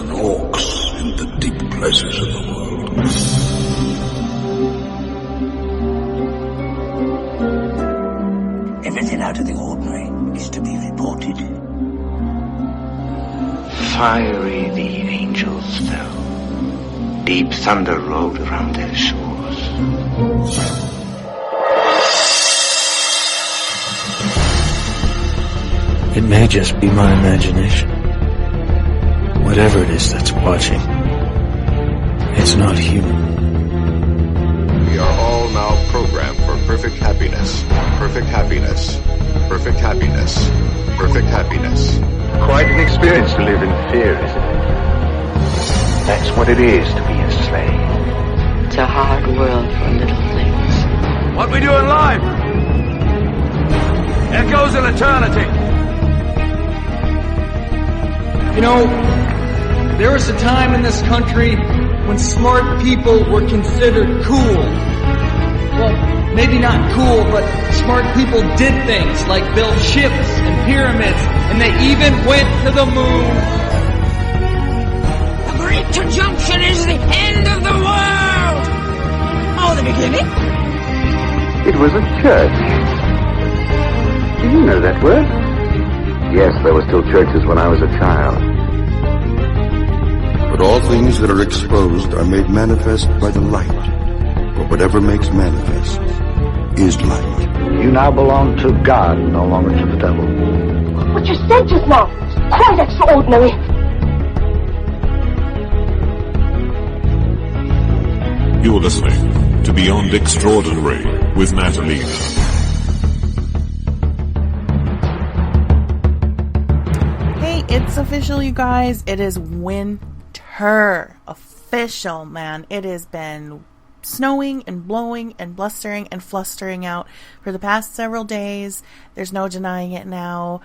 and orcs in the deep places of the world. Everything out of the ordinary is to be reported. Fiery the angels fell. Deep thunder rolled around their shores. It may just be my imagination. Whatever it is that's watching, it's not human. We are all now programmed for perfect happiness. Perfect happiness. Perfect happiness. Perfect happiness. Quite an experience to live in fear, isn't it? That's what it is to be a slave. It's a hard world for little things. What we do in life echoes in eternity. You know, there was a time in this country when smart people were considered cool. Well, maybe not cool, but smart people did things like build ships and pyramids, and they even went to the moon. The Great Conjunction is the end of the world! Oh, the beginning? It was a church. Do you know that word? Yes, there were still churches when I was a child. But all things that are exposed are made manifest by the light. For whatever makes manifest is light. You now belong to God, no longer to the devil. What you said just now is quite extraordinary. You're listening to Beyond Extraordinary with Natalina. It's official, you guys. It is winter. Official, man. It has been snowing and blowing and blustering and flustering out for the past several days. There's no denying it now.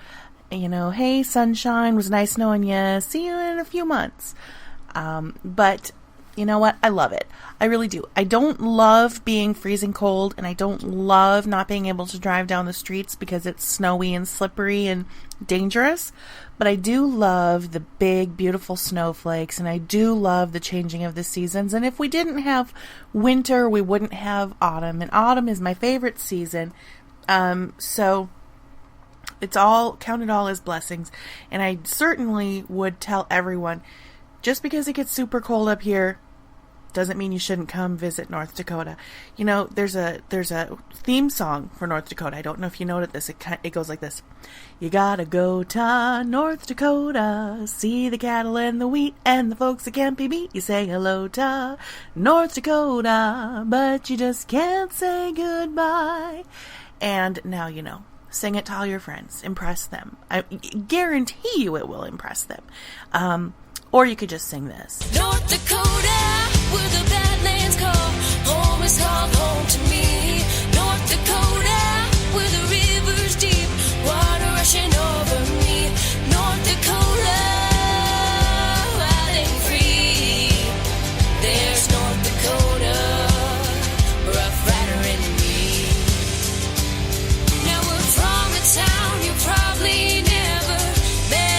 You know, hey, sunshine, was nice knowing you. See you in a few months. But you know what? I love it. I really do. I don't love being freezing cold, and I don't love not being able to drive down the streets because it's snowy and slippery and dangerous. But I do love the big, beautiful snowflakes, and I do love the changing of the seasons. And if we didn't have winter, we wouldn't have autumn. And autumn is my favorite season. So it's all, count it all as blessings. And I certainly would tell everyone, just because it gets super cold up here doesn't mean you shouldn't come visit North Dakota. You know, there's a theme song for North Dakota. I don't know if you noted this. It goes like this. You gotta go to North Dakota, see the cattle and the wheat and the folks that can't be beat. You say hello to North Dakota, but you just can't say goodbye. And now you know. Sing it to all your friends. Impress them. I guarantee you it will impress them. Or you could just sing this. North Dakota, where the Badlands call, home is called home to me. North Dakota, where the river's deep, water rushing over me. North Dakota, wild and free. There's North Dakota, rough rider in me. Now we're from a town you probably never been.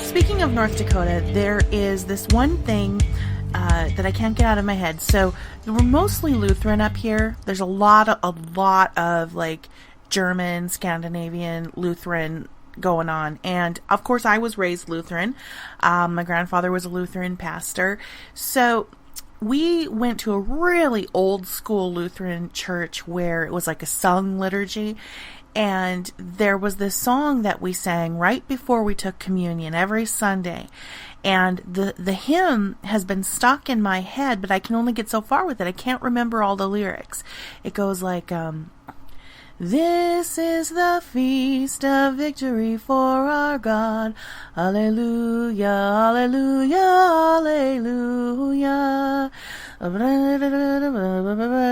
Speaking of North Dakota, there is this one thing that I can't get out of my head. So we're mostly Lutheran up here. There's a lot of like German, Scandinavian, Lutheran going on. And of course I was raised Lutheran. My grandfather was a Lutheran pastor. So we went to a really old school Lutheran church where it was like a sung liturgy. And there was this song that we sang right before we took communion every Sunday. And the hymn has been stuck in my head, but I can only get so far with it. I can't remember all the lyrics. It goes like, this is the feast of victory for our God. Alleluia, alleluia, alleluia.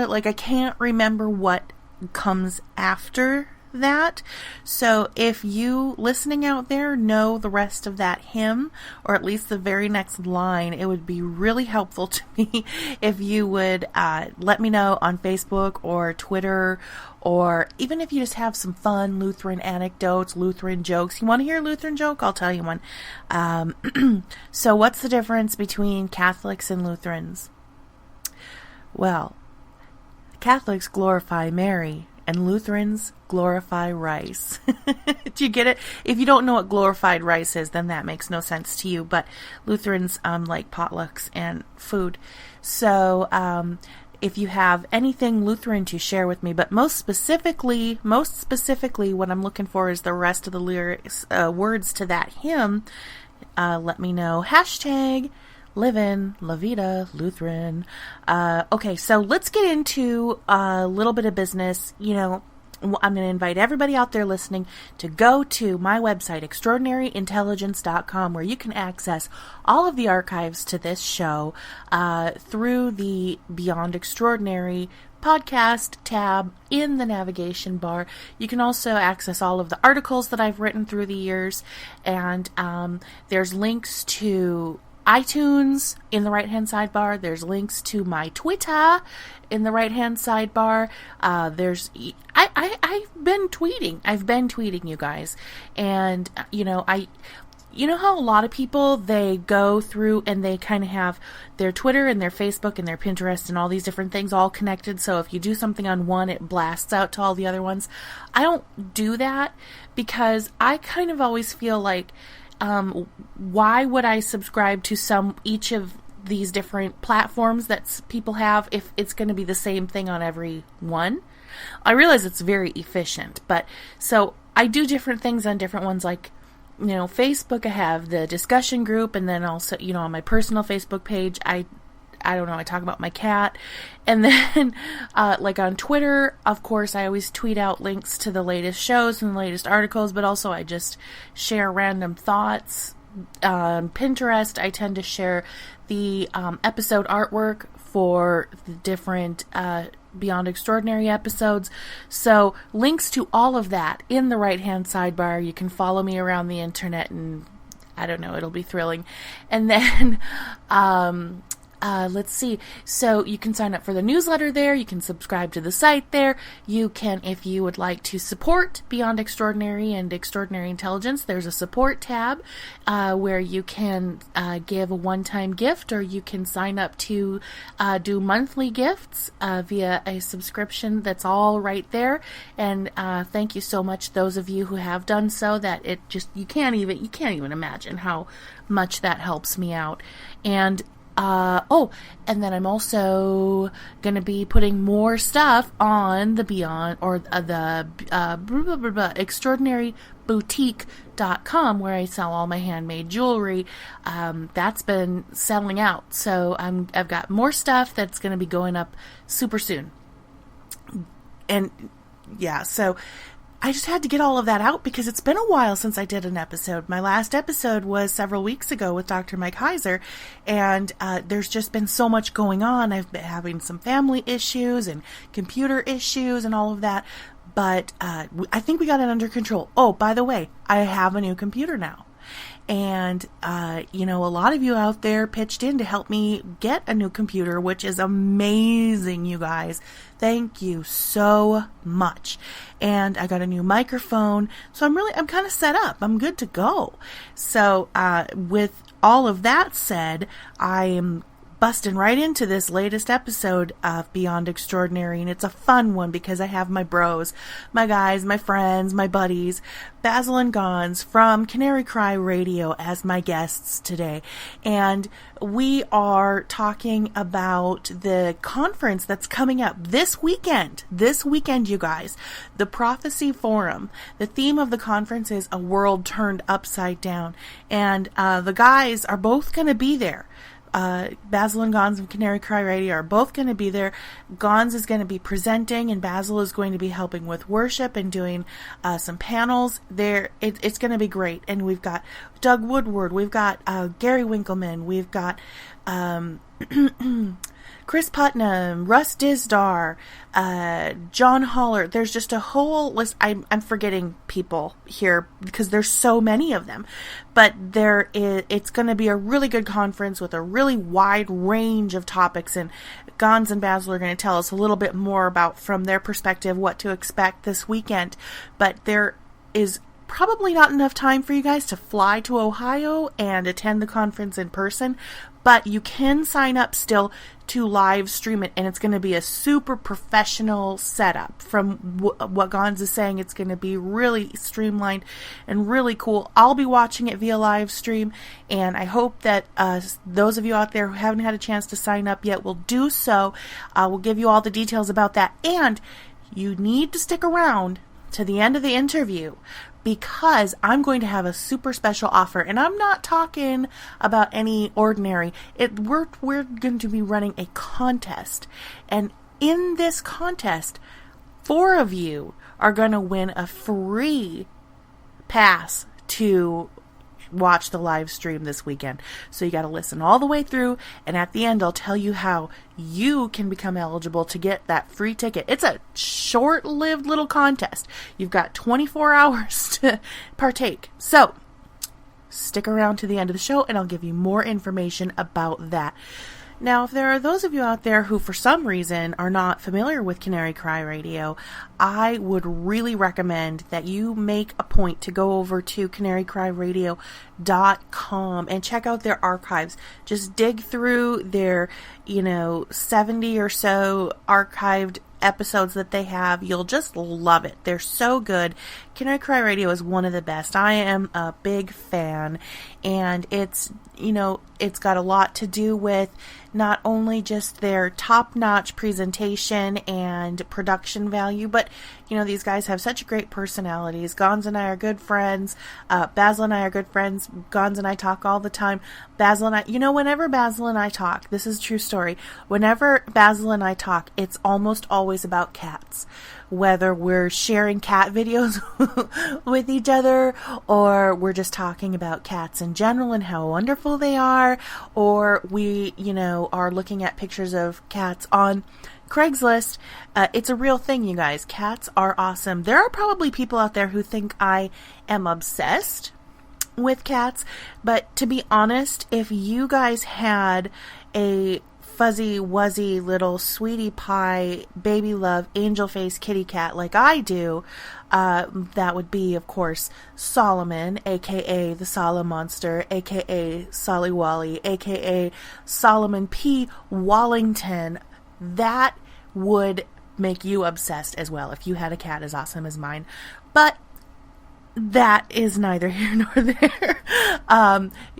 Like, I can't remember what comes after that. So if you listening out there know the rest of that hymn, or at least the very next line, it would be really helpful to me if you would let me know on Facebook or Twitter, or even if you just have some fun Lutheran anecdotes, Lutheran jokes. You want to hear a Lutheran joke? I'll tell you one. So what's the difference between Catholics and Lutherans? Well, Catholics glorify Mary and Lutherans glorify rice. Do you get it? If you don't know what glorified rice is, then that makes no sense to you. But Lutherans like potlucks and food. So if you have anything Lutheran to share with me, but most specifically, what I'm looking for is the rest of the lyrics, words to that hymn. Let me know. Hashtag Livin' La Vida Lutheran. Okay, so let's get into a little bit of business. You know, I'm going to invite everybody out there listening to go to my website, extraordinaryintelligence.com, where you can access all of the archives to this show through the Beyond Extraordinary podcast tab in the navigation bar. You can also access all of the articles that I've written through the years, and there's links to iTunes in the right-hand sidebar. There's links to my Twitter in the right-hand sidebar. I've been tweeting. I've been tweeting, you guys. And, you know how a lot of people, they go through and they kind of have their Twitter and their Facebook and their Pinterest and all these different things all connected. So if you do something on one, it blasts out to all the other ones. I don't do that because I kind of always feel like, why would I subscribe to each of these different platforms that people have if it's going to be the same thing on every one? I realize it's very efficient, but so I do different things on different ones. Like, you know, Facebook, I have the discussion group, and then also, you know, on my personal Facebook page, I don't know, I talk about my cat. And then, like on Twitter, of course, I always tweet out links to the latest shows and the latest articles, but also I just share random thoughts. Pinterest, I tend to share the episode artwork for the different Beyond Extraordinary episodes. So links to all of that in the right-hand sidebar. You can follow me around the internet, and I don't know, it'll be thrilling. And then, let's see. So you can sign up for the newsletter there. You can subscribe to the site there. You can, if you would like to support Beyond Extraordinary and Extraordinary Intelligence, there's a support tab where you can give a one-time gift, or you can sign up to do monthly gifts via a subscription. That's all right there. And thank you so much, those of you who have done so. That it just you can't even imagine how much that helps me out. And and then I'm also going to be putting more stuff on the Beyond, or the extraordinaryboutique.com, where I sell all my handmade jewelry. That's been selling out. So I've got more stuff that's going to be going up super soon. And yeah, so I just had to get all of that out because it's been a while since I did an episode. My last episode was several weeks ago with Dr. Mike Heiser, and there's just been so much going on. I've been having some family issues and computer issues and all of that, but I think we got it under control. Oh, by the way, I have a new computer now. And, a lot of you out there pitched in to help me get a new computer, which is amazing, you guys. Thank you so much. And I got a new microphone, so I'm kind of set up. I'm good to go. So, with all of that said, I am busting right into this latest episode of Beyond Extraordinary, and it's a fun one because I have my bros, my guys, my friends, my buddies, Basil and Gonz from Canary Cry Radio as my guests today. And we are talking about the conference that's coming up this weekend, you guys, the Prophecy Forum. The theme of the conference is A World Turned Upside Down, and the guys are both going to be there. Basil and Gonz from Canary Cry Radio are both going to be there. Gonz is going to be presenting, and Basil is going to be helping with worship and doing some panels there. It's going to be great. And we've got Doug Woodward, we've got Gary Winkleman, we've got Chris Putnam, Russ Dizdar, John Holler. There's just a whole list. I'm forgetting people here because there's so many of them. But it's going to be a really good conference with a really wide range of topics, and Gonz and Basil are going to tell us a little bit more about, from their perspective, what to expect this weekend. But there is probably not enough time for you guys to fly to Ohio and attend the conference in person, but you can sign up still to live stream it, and it's going to be a super professional setup. From what Gonz is saying, it's going to be really streamlined and really cool. I'll be watching it via live stream, and I hope that those of you out there who haven't had a chance to sign up yet will do so. We'll give you all the details about that, and you need to stick around to the end of the interview, because I'm going to have a super special offer, and I'm not talking about any ordinary. We're going to be running a contest, and in this contest, 4 of you are going to win a free pass to watch the live stream this weekend. So you got to listen all the way through, and at the end I'll tell you how you can become eligible to get that free ticket. It's a short-lived little contest. You've got 24 hours to partake. So stick around to the end of the show and I'll give you more information about that. Now, if there are those of you out there who for some reason are not familiar with Canary Cry Radio, I would really recommend that you make a point to go over to canarycryradio.com and check out their archives. Just dig through their, 70 or so archived episodes that they have. You'll just love it. They're so good. Canary Cry Radio is one of the best. I am a big fan, and it's got a lot to do with not only just their top-notch presentation and production value, but these guys have such great personalities. Gonz and I are good friends. Basil and I are good friends. Gonz and I talk all the time. Basil and I, whenever Basil and I talk, this is a true story. Whenever Basil and I talk, it's almost always about cats. Whether we're sharing cat videos with each other, or we're just talking about cats in general and how wonderful they are, or we, are looking at pictures of cats on Craigslist. It's a real thing, you guys. Cats are awesome. There are probably people out there who think I am obsessed with cats, but to be honest, if you guys had a fuzzy wuzzy little sweetie pie baby love angel face kitty cat like I do, that would be, of course, Solomon, aka the Solomon Monster, aka Solly Wally, aka Solomon P. Wallington. That would make you obsessed as well if you had a cat as awesome as mine. But that is neither here nor there.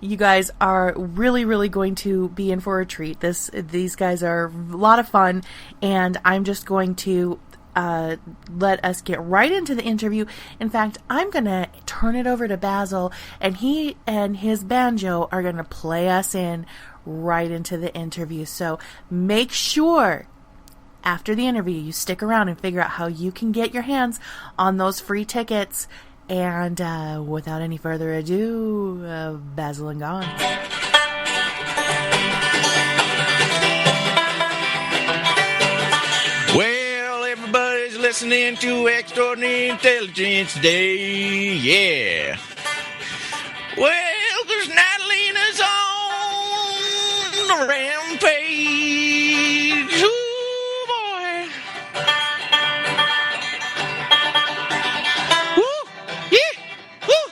You guys are really, really going to be in for a treat. These guys are a lot of fun, and I'm just going to let us get right into the interview. In fact, I'm going to turn it over to Basil, and he and his banjo are going to play us in right into the interview. So make sure after the interview you stick around and figure out how you can get your hands on those free tickets. And without any further ado, Basil and Gonz. Well, everybody's listening to Extraordinary Intelligence Day, yeah. Well, 'cause Natalina's on the rampage. Ooh, boy. Woo, yeah, woo.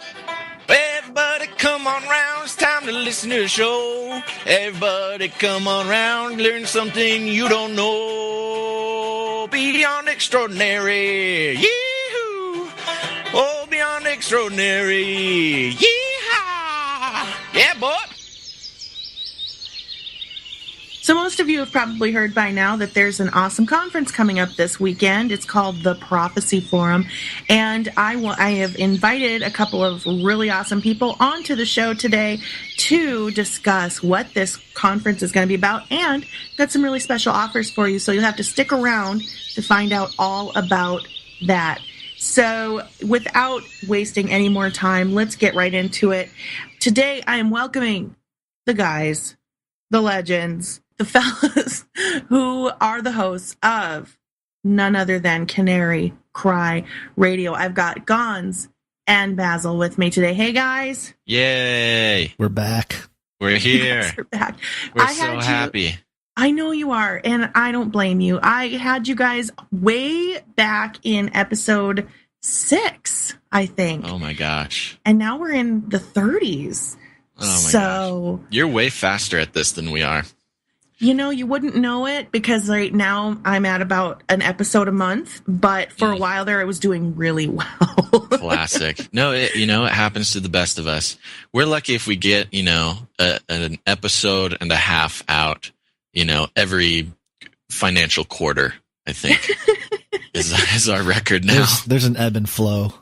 Everybody come on round, it's time to listen to the show. Everybody come on round, learn something you don't know. Beyond extraordinary, yee-hoo. Oh, beyond extraordinary, yeehaw. Yeah, boy. So most of you have probably heard by now that there's an awesome conference coming up this weekend. It's called the Prophecy Forum, and I have invited a couple of really awesome people onto the show today to discuss what this conference is going to be about, and got some really special offers for you, so you'll have to stick around to find out all about that. So without wasting any more time, let's get right into it. Today I am welcoming the guys, the legends, the fellas who are the hosts of none other than Canary Cry Radio. I've got Gonz and Basil with me today. Hey, guys. Yay. We're back. We're here. Yes, we're back. We're so happy. I know you are, and I don't blame you. I had you guys way back in episode 6, I think. Oh, my gosh. And now we're in the 30s. Oh, my gosh. You're way faster at this than we are. You know, you wouldn't know it because right now I'm at about an episode a month, but for a while there I was doing really well. Classic. No, it happens to the best of us. We're lucky if we get, an episode and a half out, every financial quarter, I think, is our record now. There's an ebb and flow.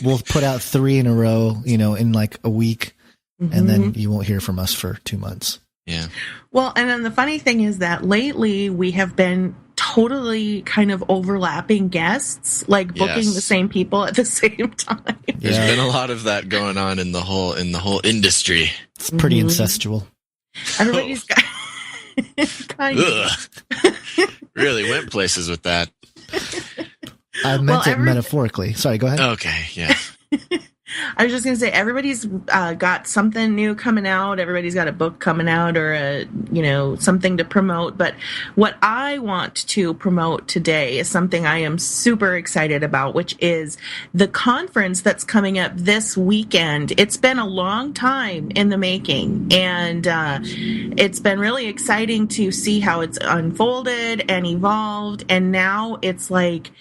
We'll put out 3 in a row, in like a week, and then you won't hear from us for 2 months. Yeah. Well, and then the funny thing is that lately we have been totally kind of overlapping guests, like booking the same people at the same time. There's been a lot of that going on in the whole industry. It's pretty incestual. Everybody's got kind of. Really went places with that. I meant it metaphorically. Sorry, go ahead. Okay, yeah. I was just going to say, everybody's got something new coming out. Everybody's got a book coming out or something to promote. But what I want to promote today is something I am super excited about, which is the conference that's coming up this weekend. It's been a long time in the making, and it's been really exciting to see how it's unfolded and evolved. And now it's like,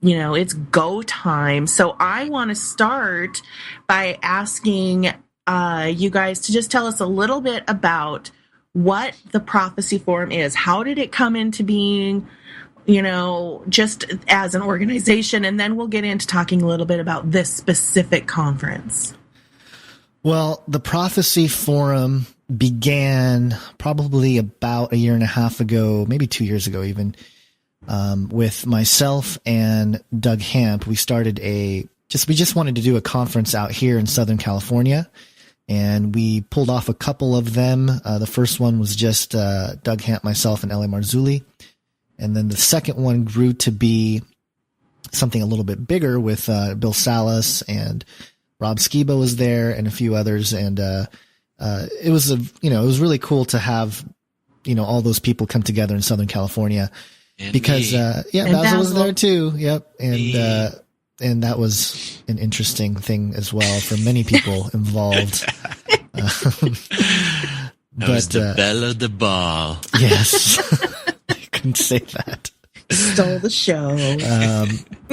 it's go time. So I want to start by asking you guys to just tell us a little bit about what the Prophecy Forum is. How did it come into being, just as an organization? And then we'll get into talking a little bit about this specific conference. Well, the Prophecy Forum began probably about a year and a half ago, maybe 2 years ago even. With myself and Doug Hamp, we started we just wanted to do a conference out here in Southern California, and we pulled off a couple of them. The first one was just Doug Hamp, myself, and L.A. Marzulli. And then the second one grew to be something a little bit bigger with Bill Salas, and Rob Skiba was there and a few others. And it was it was really cool to have, all those people come together in Southern California. Because Basil was there too. Yep, and that was an interesting thing as well for many people involved. That was the belle of the ball. Yes, I couldn't say that. Stole the show.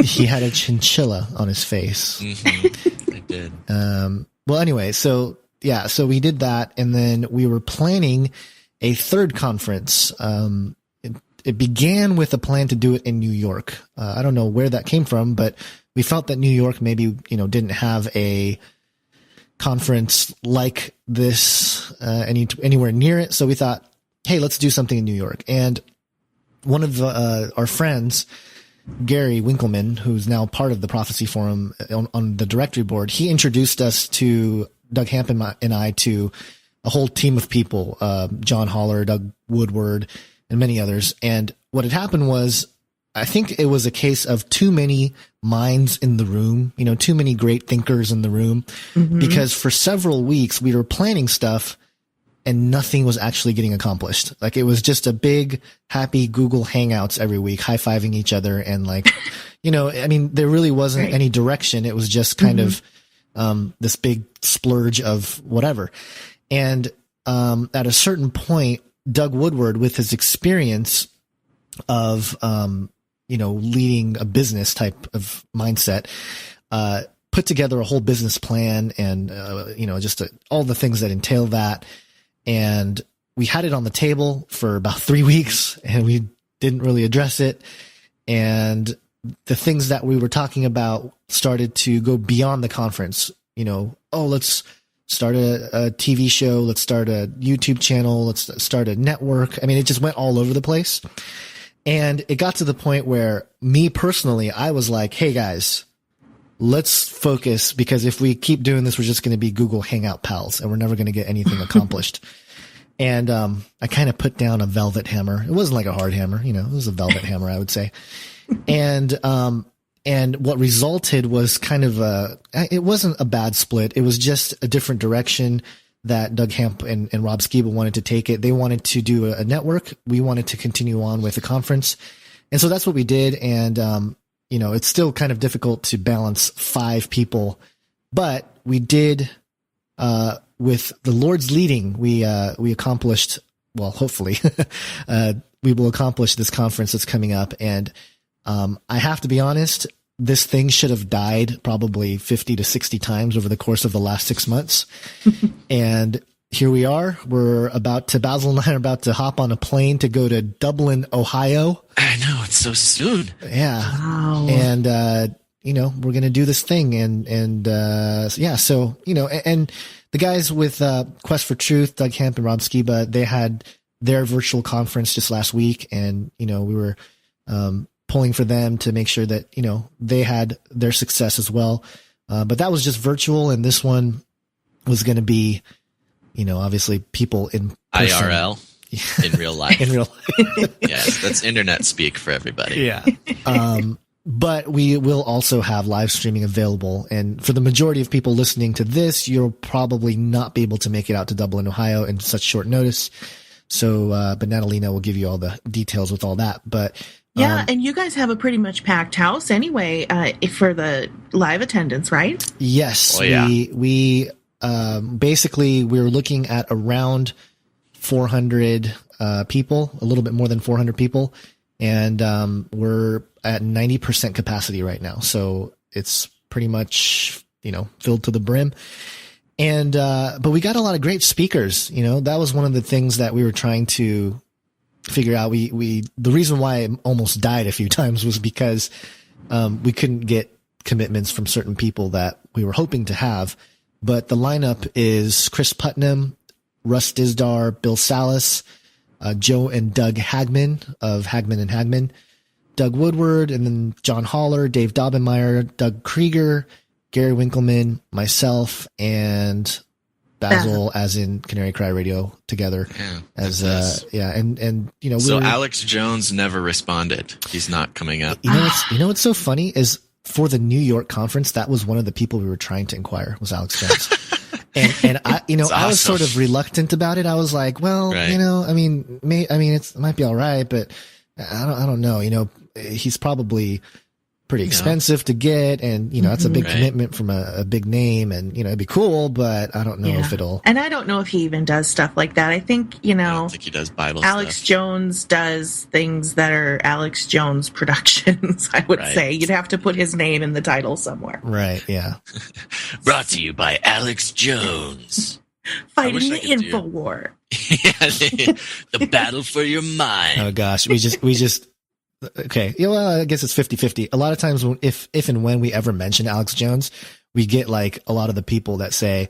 He had a chinchilla on his face. Mm-hmm. I did. Well, anyway, so we did that, and then we were planning a third conference. It began with a plan to do it in New York. I don't know where that came from, but we felt that New York maybe, didn't have a conference like this anywhere near it. So we thought, hey, let's do something in New York. And one of our friends, Gary Winkleman, who's now part of the Prophecy Forum on the directory board, he introduced us to Doug Hamp and I to a whole team of people, John Holler, Doug Woodward, and many others. And what had happened was, I think it was a case of too many minds in the room, too many great thinkers in the room, because for several weeks we were planning stuff and nothing was actually getting accomplished. Like, it was just a big, happy Google Hangouts every week, high-fiving each other. And there really wasn't any direction. It was just kind of this big splurge of whatever. And at a certain point, Doug Woodward, with his experience of, leading a business type of mindset, put together a whole business plan and, all the things that entail that. And we had it on the table for about 3 weeks and we didn't really address it. And the things that we were talking about started to go beyond the conference, let's start a TV show. Let's start a YouTube channel. Let's start a network. I mean, it just went all over the place. And it got to the point where me personally, I was like, hey guys, let's focus, because if we keep doing this, we're just going to be Google Hangout pals and we're never going to get anything accomplished. And I kind of put down a velvet hammer. It wasn't like a hard hammer, it was a velvet hammer, I would say. And what resulted was kind of it wasn't a bad split. It was just a different direction that Doug Hamp and Rob Skiba wanted to take it. They wanted to do a network. We wanted to continue on with the conference. And so that's what we did. And, it's still kind of difficult to balance 5 people, but we did, with the Lord's leading, we accomplished, well, hopefully, we will accomplish this conference that's coming up. And, I have to be honest, this thing should have died probably 50 to 60 times over the course of the last 6 months. And here we are. Basil and I are about to hop on a plane to go to Dublin, Ohio. I know, it's so soon. Yeah. Wow. And, we're going to do this thing. And the guys with, Quest for Truth, Doug Hamp and Rob Skiba, they had their virtual conference just last week. And, we were, pulling for them to make sure that, they had their success as well. But that was just virtual. And this one was going to be, obviously people in person. IRL. In real life. In real life. Yes, that's internet speak for everybody. Yeah. But we will also have live streaming available. And for the majority of people listening to this, you'll probably not be able to make it out to Dublin, Ohio in such short notice. So, but Natalina will give you all the details with all that. But yeah, and you guys have a pretty much packed house anyway, for the live attendance, right? Yes. Oh, yeah. We basically we're looking at around 400 people, a little bit more than 400 people. And we're at 90% capacity right now. So it's pretty much, filled to the brim. And, but we got a lot of great speakers. That was one of the things that we were trying to figure out. The reason why it almost died a few times was because, we couldn't get commitments from certain people that we were hoping to have. But the lineup is Chris Putnam, Russ Dizdar, Bill Salas, Joe and Doug Hagman of Hagman and Hagman, Doug Woodward, and then John Haller, Dave Daubenmeier, Doug Krieger, Gary Winkleman, myself, and Basil, as in Canary Cry Radio, together. Yeah, as So Alex Jones never responded. He's not coming up. What's so funny is for the New York conference, that was one of the people we were trying to inquire, was Alex Jones. And I, awesome. I was sort of reluctant about it. I was like, well, right. It might be all right, but I don't know. He's probably pretty expensive to get, and that's a big commitment from a big name, and it'd be cool, but I don't know if it'll. And I don't know if he even does stuff like that. I think I don't think he does Bible Alex stuff. Jones does things that are Alex Jones Productions. I would say you'd have to put his name in the title somewhere. Right? Yeah. Brought to you by Alex Jones. Fighting the InfoWar. The battle for your mind. Oh gosh, we just. Okay. Yeah, well, I guess it's 50-50. A lot of times if and when we ever mention Alex Jones, we get like a lot of the people that say,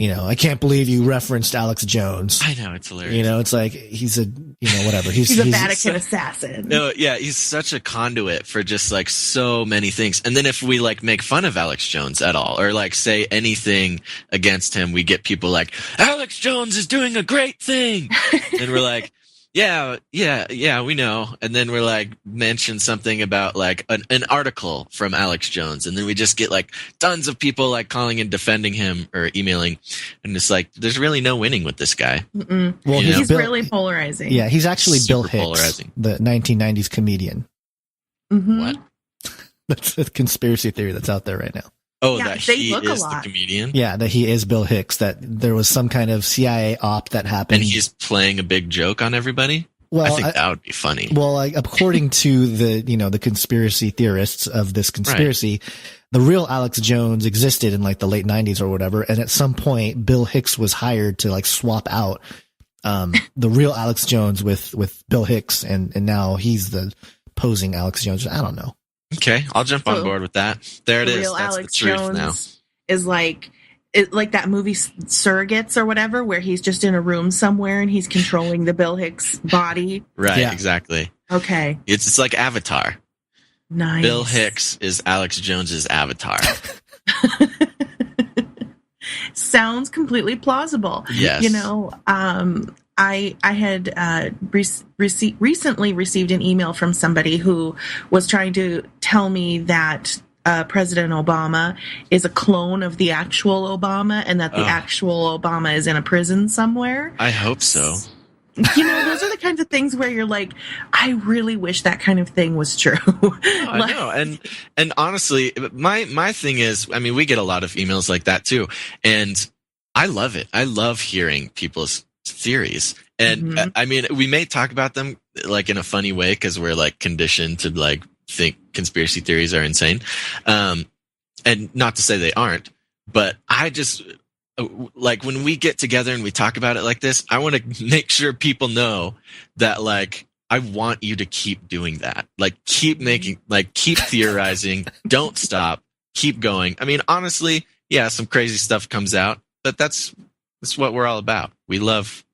I can't believe you referenced Alex Jones. I know, it's hilarious. It's like he's a, whatever. He's a Vatican assassin. No, yeah, he's such a conduit for just like so many things. And then if we like make fun of Alex Jones at all, or like say anything against him, we get people like, Alex Jones is doing a great thing. And we're like, yeah, we know. And then we're like, mention something about like an article from Alex Jones. And then we just get like tons of people like calling and defending him or emailing. And it's like, there's really no winning with this guy. Mm-mm. Well, he's really polarizing. Yeah, he's actually Super Bill Hicks, polarizing. the 1990s comedian. Mm-hmm. What? That's a conspiracy theory that's out there right now. Oh, Yeah, that they he look a is the lot. comedian? Yeah, that he is Bill Hicks, that there was some kind of CIA op that happened. And he's playing a big joke on everybody? Well, I think that would be funny. Well, according to the conspiracy theorists of this conspiracy, the real Alex Jones existed in like the late 90s or whatever. And at some point, Bill Hicks was hired to like swap out, the real Alex Jones with Bill Hicks. And now he's the posing Alex Jones. I don't know. Okay. I'll jump on board with that. There it is. Real That's Alex the truth Jones now. is like that movie Surrogates or whatever, where he's just in a room somewhere and he's controlling the Bill Hicks body. Right. Yeah. Exactly. Okay. It's like Avatar. Nice. Bill Hicks is Alex Jones's avatar. Sounds completely plausible. Yes. I had recently received an email from somebody who was trying to tell me that President Obama is a clone of the actual Obama, and that the actual Obama is in a prison somewhere. I hope so. You know, those are the kinds of things where you're like, I really wish that kind of thing was true. I know. And honestly, my thing is, I mean, we get a lot of emails like that too. And I love it. I love hearing people's theories. And I mean, we may talk about them like in a funny way because we're like conditioned to like think conspiracy theories are insane. And not to say they aren't, but I just, like when we get together and we talk about it like this, I want to make sure people know that like I want you to keep doing that. Like keep making, like keep theorizing, don't stop, keep going. I mean, honestly, yeah, some crazy stuff comes out, but that's what we're all about. We love,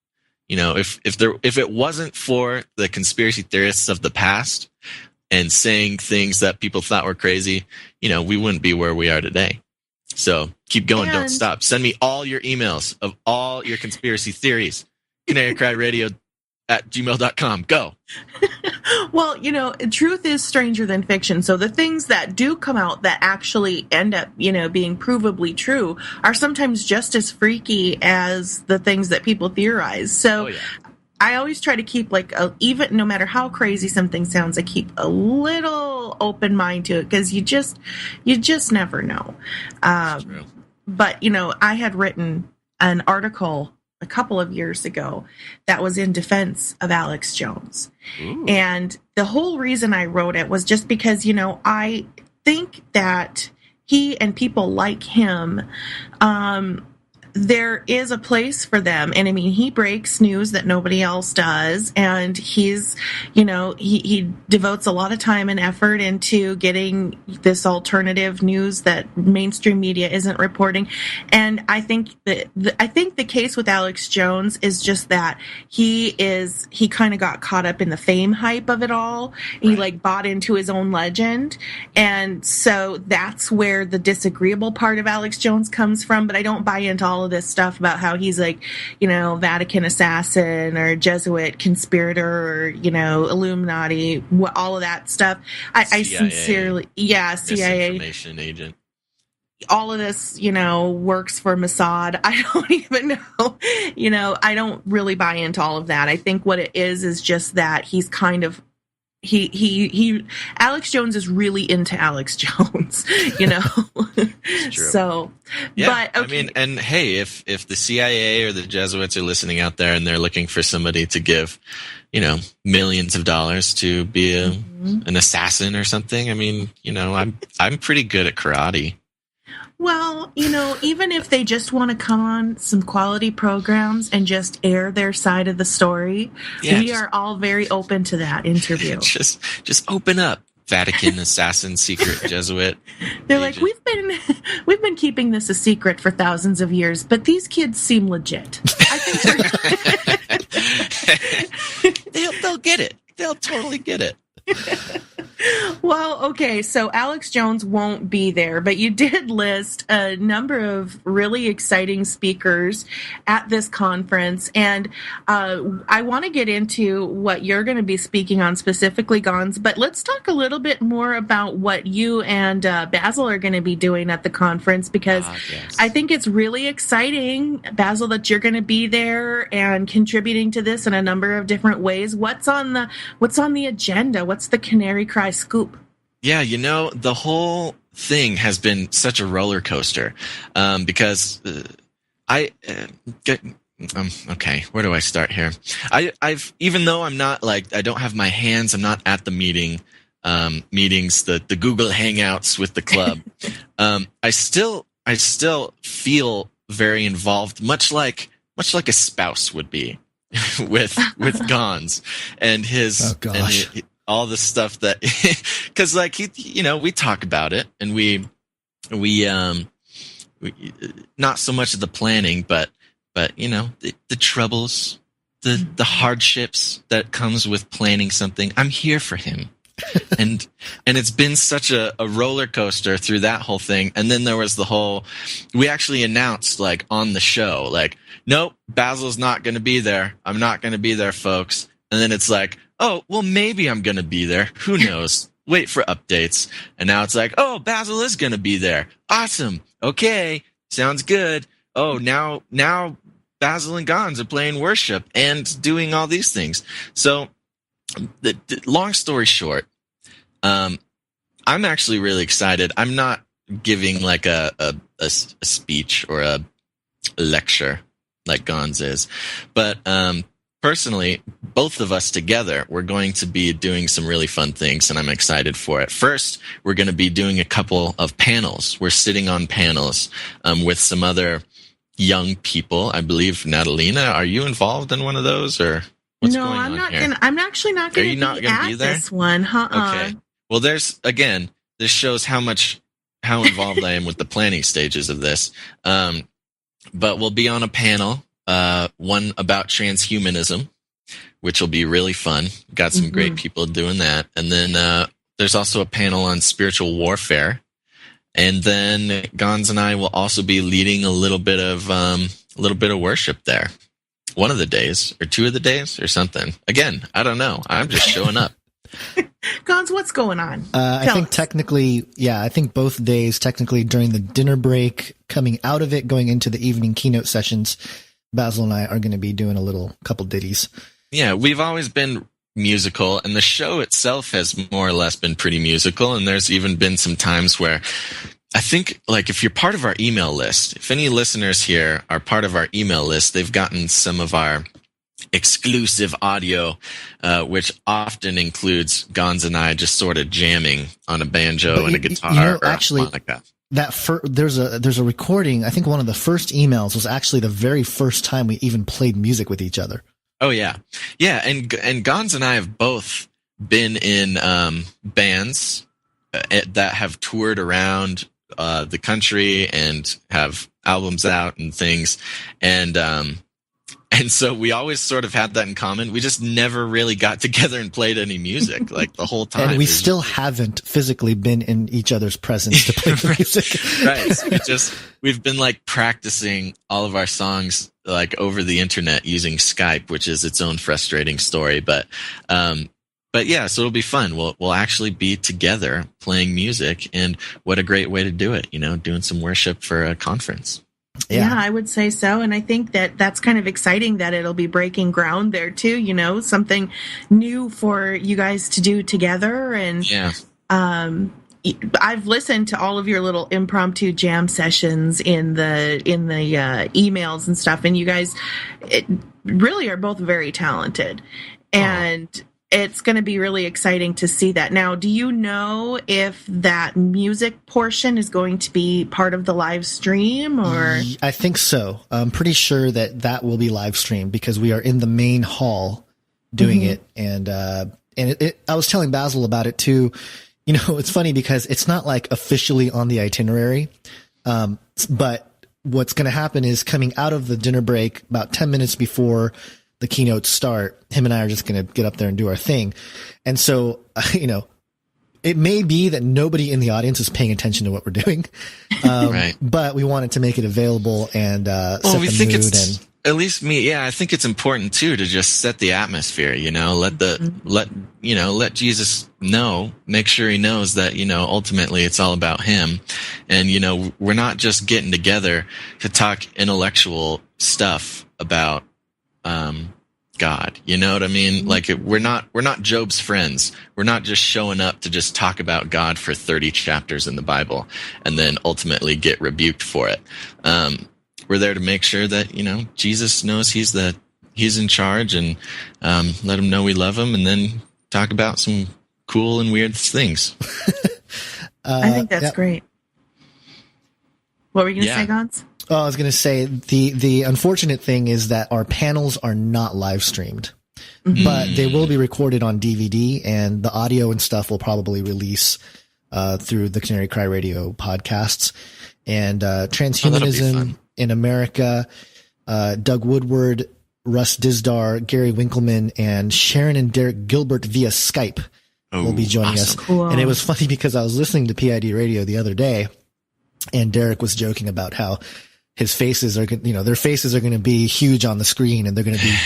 you know, if it wasn't for the conspiracy theorists of the past and saying things that people thought were crazy, you know, we wouldn't be where we are today. So keep going. Don't stop. Send me all your emails of all your conspiracy theories. CanaryCryRadio@gmail.com. Go. Well, you know, truth is stranger than fiction. So the things that do come out that actually end up, you know, being provably true are sometimes just as freaky as the things that people theorize. So I always try to keep like even no matter how crazy something sounds, I keep a little open mind to it because you just never know. But you know, I had written an article a couple of years ago that was in defense of Alex Jones, and the whole reason I wrote it was just because, you know, I think that he and people like him, there is a place for them. And I mean, he breaks news that nobody else does. And he's, you know, he devotes a lot of time and effort into getting this alternative news that mainstream media isn't reporting. And I think that the case with Alex Jones is just that he kind of got caught up in the fame hype of it all. He like bought into his own legend. And so that's where the disagreeable part of Alex Jones comes from. But I don't buy into all of this stuff about how he's like, you know, Vatican assassin or Jesuit conspirator or, you know, Illuminati, all of that stuff. I sincerely, CIA information agent. All of this, you know, works for Mossad. I don't even know. You know, I don't really buy into all of that. I think what it is just that he's kind of Alex Jones is really into Alex Jones, you know. So, yeah, but okay. I mean, and hey, if the CIA or the Jesuits are listening out there and they're looking for somebody to give, you know, millions of dollars to be an assassin or something, I mean, you know, I'm pretty good at karate. Well, you know, even if they just want to come on some quality programs and just air their side of the story, we are all very open to that interview. Just open up, Vatican assassin, secret Jesuit. They're agent. Like, we've been keeping this a secret for thousands of years, but these kids seem legit. I think they'll get it. They'll totally get it. Well, okay, so Alex Jones won't be there, but you did list a number of really exciting speakers at this conference, and I want to get into what you're going to be speaking on specifically, Gonz, but let's talk a little bit more about what you and Basil are going to be doing at the conference, because I think it's really exciting, Basil, that you're going to be there and contributing to this in a number of different ways. What's on the agenda? What's the Canary Cry scoop? Yeah, you know, the whole thing has been such a roller coaster because okay, where do I start here? I've even though I'm not like, I don't have my hands, I'm not at the meetings, the Google Hangouts with the club. I still feel very involved, much like a spouse would be with Gonz and his all the stuff that, because like we talk about it, and we not so much of the planning, but you know, the troubles, the hardships that comes with planning something. I'm here for him. and it's been such a roller coaster through that whole thing. And then there was we actually announced like on the show, like, nope, Basil's not going to be there. I'm not going to be there, folks. And then it's like, oh, well, maybe I'm going to be there. Who knows? Wait for updates. And now it's like, oh, Basil is going to be there. Awesome. Okay. Sounds good. Oh, now Basil and Gonz are playing worship and doing all these things. So the long story short, I'm actually really excited. I'm not giving like a speech or a lecture like Gonz is, but personally, both of us together, we're going to be doing some really fun things, and I'm excited for it. First, we're going to be doing a couple of panels. We're sitting on panels with some other young people. I believe, Natalina, are you involved in one of those, or what's going on here? I'm actually not going to be at this one. Okay. Well, this shows how involved I am with the planning stages of this. But we'll be on a panel. One about transhumanism, which will be really fun. Got some great people doing that. And then there's also a panel on spiritual warfare. And then Gonz and I will also be leading a little bit of worship there. One of the days, or 2 of the days, or something. Again, I don't know. I'm just showing up. Gonz, what's going on? I think technically, I think both days, technically during the dinner break, coming out of it, going into the evening keynote sessions, Basil and I are going to be doing a couple ditties. Yeah, we've always been musical, and the show itself has more or less been pretty musical, and there's even been some times where I think, like, if you're part of our email list, if any listeners here are part of our email list, they've gotten some of our exclusive audio, which often includes Gonz and I just sort of jamming on a banjo and a guitar or actually, a harmonica. There's a recording. I think one of the first emails was actually the very first time we even played music with each other. Oh yeah, and Gonz and I have both been in bands that have toured around the country and have albums out and things, and so we always sort of had that in common. We just never really got together and played any music like the whole time. And we still haven't physically been in each other's presence to play the music. Right. So we've been like practicing all of our songs like over the internet using Skype, which is its own frustrating story. But yeah, so it'll be fun. We'll actually be together playing music, and what a great way to do it, doing some worship for a conference. Yeah, I would say so. And I think that's kind of exciting that it'll be breaking ground there too, something new for you guys to do together. And I've listened to all of your little impromptu jam sessions in the emails and stuff. And you guys really are both very talented. And it's going to be really exciting to see that. Now, do you know if that music portion is going to be part of the live stream, or? I think so. I'm pretty sure that will be live streamed because we are in the main hall doing it. And I was telling Basil about it too. It's funny because it's not like officially on the itinerary. But what's going to happen is coming out of the dinner break about 10 minutes before the keynotes start, him and I are just going to get up there and do our thing. And so, it may be that nobody in the audience is paying attention to what we're doing. Right. But we wanted to make it available and set the mood. At least me, I think it's important too to just set the atmosphere, let Jesus know, make sure he knows that, ultimately it's all about him. And, we're not just getting together to talk intellectual stuff about God, you know what I mean? Like we're not Job's friends. We're not just showing up to just talk about God for 30 chapters in the Bible and then ultimately get rebuked for it. We're there to make sure that, Jesus knows he's in charge, and let him know we love him, and then talk about some cool and weird things. I think that's great. What were you going to say, Gonz? Oh, I was going to say the unfortunate thing is that our panels are not live streamed, but they will be recorded on DVD, and the audio and stuff will probably release through the Canary Cry Radio podcasts. And transhumanism in America, Doug Woodward, Russ Dizdar, Gary Winkleman, and Sharon and Derek Gilbert via Skype will be joining us. Cool. And it was funny because I was listening to PID radio the other day, and Derek was joking about how his faces are, their faces are going to be huge on the screen, and they're going to be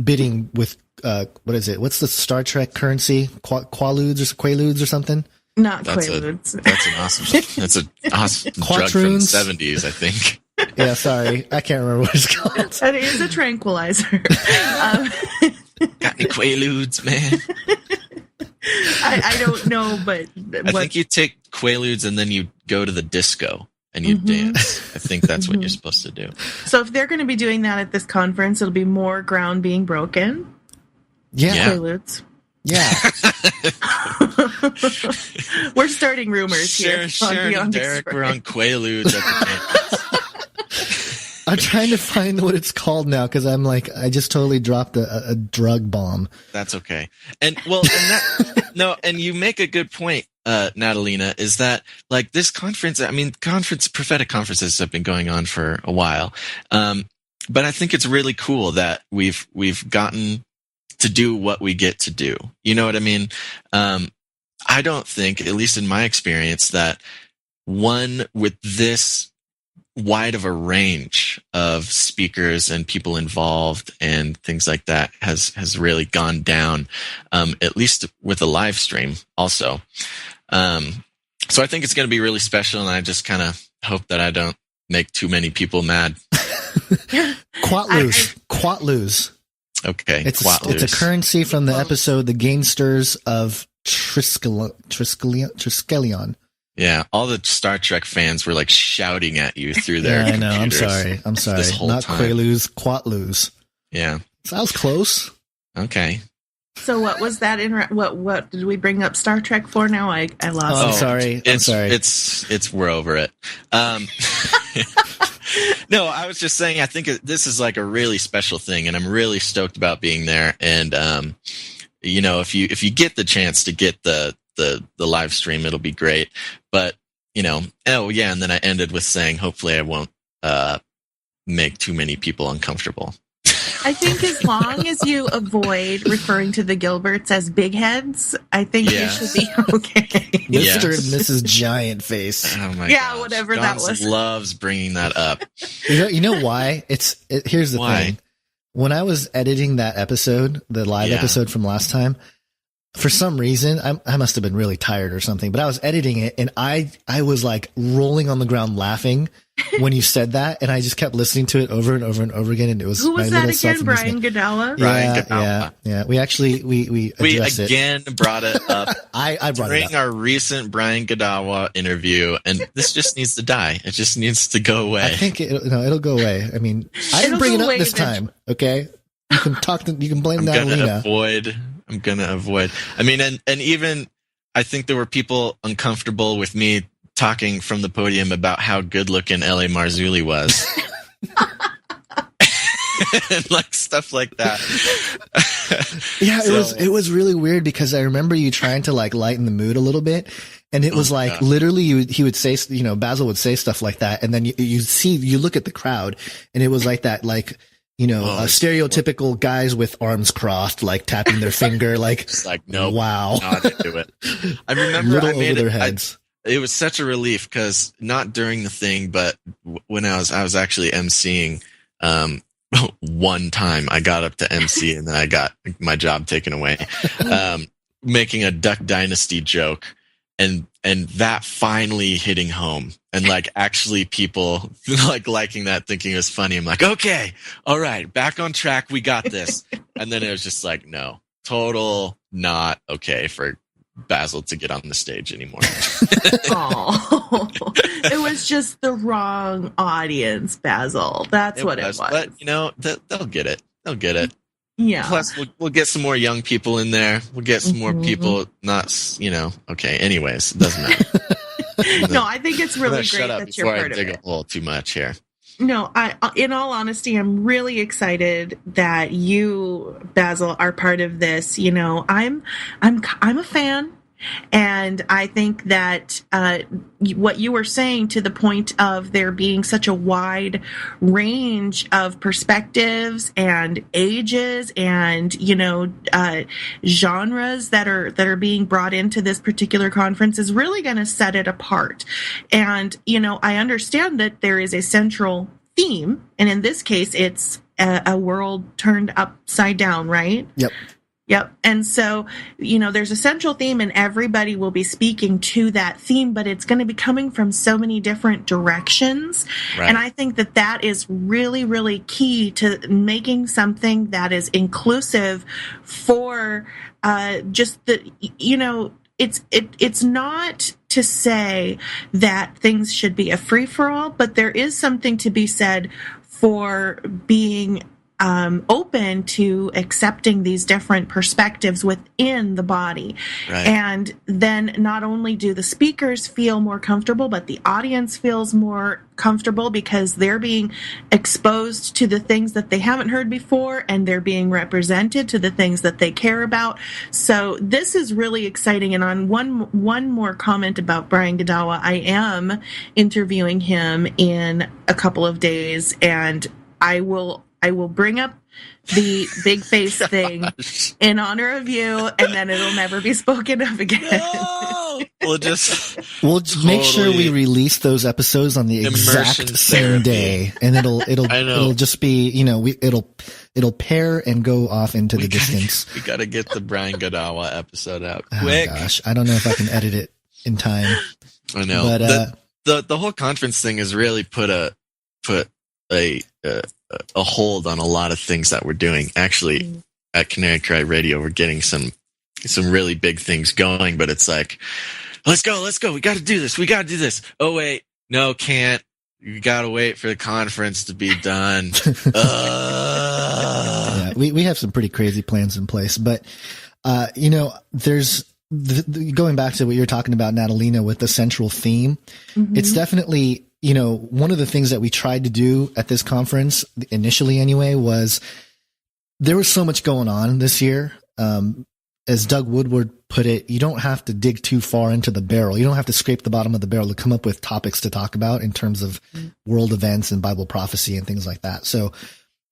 bidding with what is it? What's the Star Trek currency? Quaaludes or something? Not Quaaludes. That's an awesome drug from the 70s, I think. Yeah, sorry, I can't remember what it's called. That is a tranquilizer. Got any Quaaludes, man? I don't know, but I think you take Quaaludes and then you go to the disco and you dance. I think that's what you're supposed to do. So if they're going to be doing that at this conference, it'll be more ground being broken. Yeah. Quaaludes. Yeah. We're starting rumors here. Sharon and Derek were on Quaaludes at the campus. I'm trying to find what it's called now because I'm like, I just totally dropped a drug bomb. That's okay. And you make a good point, Natalina, is that like this conference, prophetic conferences have been going on for a while. But I think it's really cool that we've gotten to do what we get to do. You know what I mean? I don't think, at least in my experience, that one with this wide of a range of speakers and people involved and things like that has really gone down, at least with a live stream also. So I think it's going to be really special, and I just kind of hope that I don't make too many people mad. Quaaludes. Okay. It's a currency from the episode The Gainsters of Triskelion. Yeah, all the Star Trek fans were like shouting at you through their I know. computers. I'm sorry. This whole Not time. Quaaludes. Yeah. Sounds close. Okay. So what was that? What did we bring up Star Trek for now? I lost. Oh, I'm sorry. I'm sorry. It's we're over it. No, I was just saying, I think this is like a really special thing, and I'm really stoked about being there. And if you get the chance to get the live stream, it'll be great. But and then I ended with saying, hopefully I won't make too many people uncomfortable. I think as long as you avoid referring to the Gilberts as big heads, I think you should be okay. Mr. and Mrs. Giant Face. Oh my yeah, gosh. whatever Gonz that was. Loves bringing that up. You know why? Here's the Why? thing. When I was editing that episode, the live episode from last time, for some reason, I must have been really tired or something, but I was editing it and I was like rolling on the ground laughing when you said that, and I just kept listening to it over and over and over again, and it was Who was my that little again? Brian Godawa? Brian Godawa. Yeah. We actually we again brought it up. I brought during it up. our recent Brian Godawa intervio, and this just needs to die. It just needs to go away. I think it'll go away. I mean, I didn't bring it up this time. Okay, you can blame Natalina. I'm gonna avoid. I mean, and even I think there were people uncomfortable with me talking from the podium about how good looking L.A. Marzulli was. And like stuff like that. Yeah, it was really weird because I remember you trying to like lighten the mood a little bit, and it was like literally he would say, Basil would say stuff like that, and then you look at the crowd, and it was like that, like stereotypical guys with arms crossed, like tapping their finger, like just like no, wow, no, I didn't do it. I remember little I made over their it. heads. It was such a relief because not during the thing, but when I was actually emceeing. One time I got up to MC and then I got my job taken away, making a Duck Dynasty joke, and that finally hitting home, and like actually people like liking that, thinking it was funny. I'm like, okay, all right, back on track. We got this. And then it was just like, no, total not okay for Basil to get on the stage anymore. Oh, it was just the wrong audience, Basil. That's what it was. But they'll get it. They'll get it. Yeah. Plus, we'll get some more young people in there. We'll get some more people. Okay. Anyways, it doesn't matter. No, I think it's really great shut up that you're before part I of dig it. a hole too much here. No, in all honesty, I'm really excited that you, Basil, are part of this. I'm a fan. And I think that what you were saying, to the point of there being such a wide range of perspectives and ages and, genres that are being brought into this particular conference, is really going to set it apart. And, I understand that there is a central theme, and in this case, it's a world turned upside down, right? Yep. And so, there's a central theme, and everybody will be speaking to that theme, but it's going to be coming from so many different directions. Right. And I think that is really, really key to making something that is inclusive for just the, it's not to say that things should be a free-for-all, but there is something to be said for being open to accepting these different perspectives within the body. Right. And then not only do the speakers feel more comfortable, but the audience feels more comfortable because they're being exposed to the things that they haven't heard before, and they're being represented to the things that they care about. So this is really exciting. And on one more comment about Brian Godawa, I am interviewing him in a couple of days, and I will bring up the big face thing in honor of you, and then it'll never be spoken of again. No! We'll make sure we release those episodes on the exact same day, and it'll just be, it'll pair and go off into the distance. We got to get the Brian Godawa episode out Oh quick. gosh, I don't know if I can edit it in time. I know, but the whole conference thing has really put a hold on a lot of things that we're doing. Actually, at Canary Cry Radio, we're getting some really big things going, but it's like, let's go. We got to do this. Oh, wait. No, can't. You got to wait for the conference to be done. Yeah, we have some pretty crazy plans in place, but, there's going back to what you're talking about, Natalina, with the central theme. Mm-hmm. It's definitely, one of the things that we tried to do at this conference, initially anyway, was there was so much going on this year. As Doug Woodward put it, you don't have to dig too far into the barrel. You don't have to scrape the bottom of the barrel to come up with topics to talk about in terms of world events and Bible prophecy and things like that. So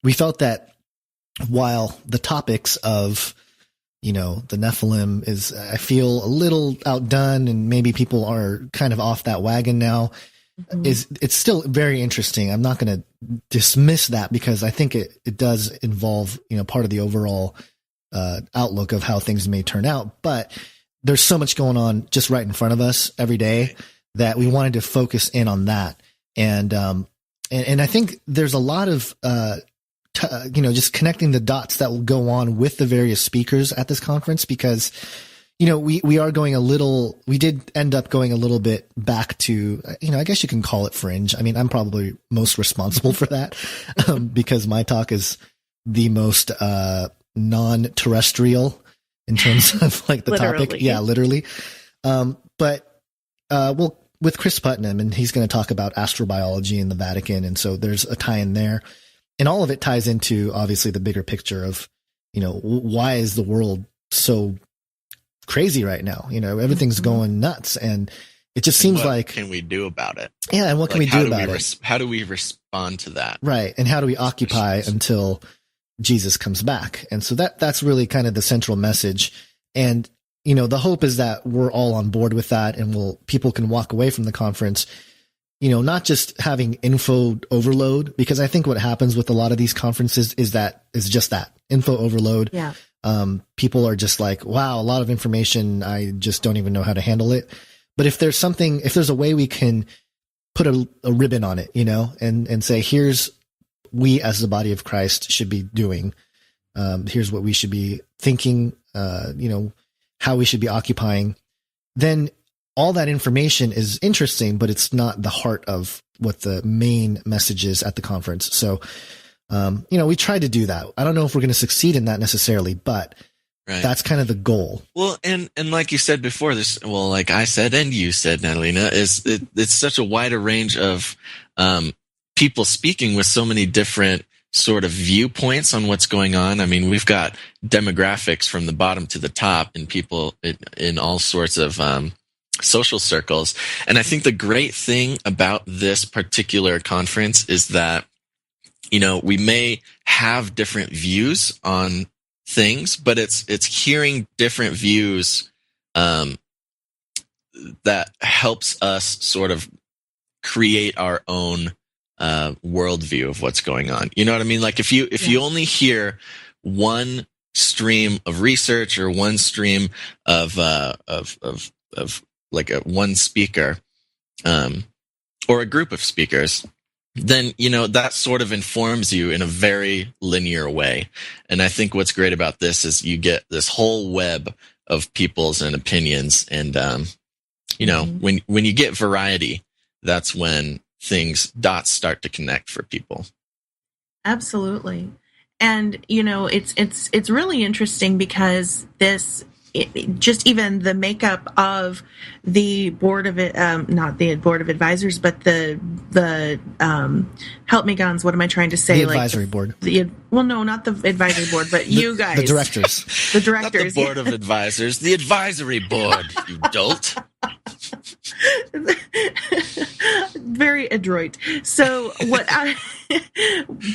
we felt that while the topics of, the Nephilim is, I feel, a little outdone, and maybe people are kind of off that wagon now, it's still very interesting. I'm not going to dismiss that, because I think it does involve, part of the overall outlook of how things may turn out. But there's so much going on just right in front of us every day that we wanted to focus in on that. And I think there's a lot of, just connecting the dots that will go on with the various speakers at this conference, because we are going we did end up going a little bit back to, I guess you can call it fringe. I mean, I'm probably most responsible for that, because my talk is the most, non-terrestrial in terms of like the topic. Yeah, literally. But with Chris Putnam, and he's going to talk about astrobiology in the Vatican. And so there's a tie in there, and all of it ties into obviously the bigger picture of, why is the world so crazy right now? Everything's going nuts, and it just seems what like, can we do about it? Yeah. And what can we do about it? How do we respond to that? Right. And how do we occupy until Jesus comes back? And so that's really kind of the central message. And, the hope is that we're all on board with that, and people can walk away from the conference, not just having info overload, because I think what happens with a lot of these conferences is just that info overload. Yeah. People are just like, wow, a lot of information. I just don't even know how to handle it. But if there's a way we can put a ribbon on it, and say, here's we as the body of Christ should be doing. Here's what we should be thinking, how we should be occupying. Then all that information is interesting, but it's not the heart of what the main message is at the conference. So, we tried to do that. I don't know if we're going to succeed in that necessarily, but that's kind of the goal. Well, and like you said before, like I said, and you said, Natalina, it's such a wider range of, people speaking with so many different sort of viewpoints on what's going on. I mean, we've got demographics from the bottom to the top and people in all sorts of social circles. And I think the great thing about this particular conference is that, you know, we may have different views on things, but it's hearing different views that helps us sort of create our own worldview of what's going on. You know what I mean? Like if you only hear one stream of research or one stream of like one speaker or a group of speakers, then, you know, that sort of informs you in a very linear way. And I think what's great about this is you get this whole web of peoples and opinions. And, you know, when you get variety, that's when dots start to connect for people. Absolutely. And, you know, it's really interesting because just even the makeup of the board of it, not the board of advisors, but the help me Gonz, what am I trying to say? The advisory board. Well, no, not the advisory board, but you guys. The directors. The directors. Not the board of advisors, the advisory board, you dolt. Very adroit. So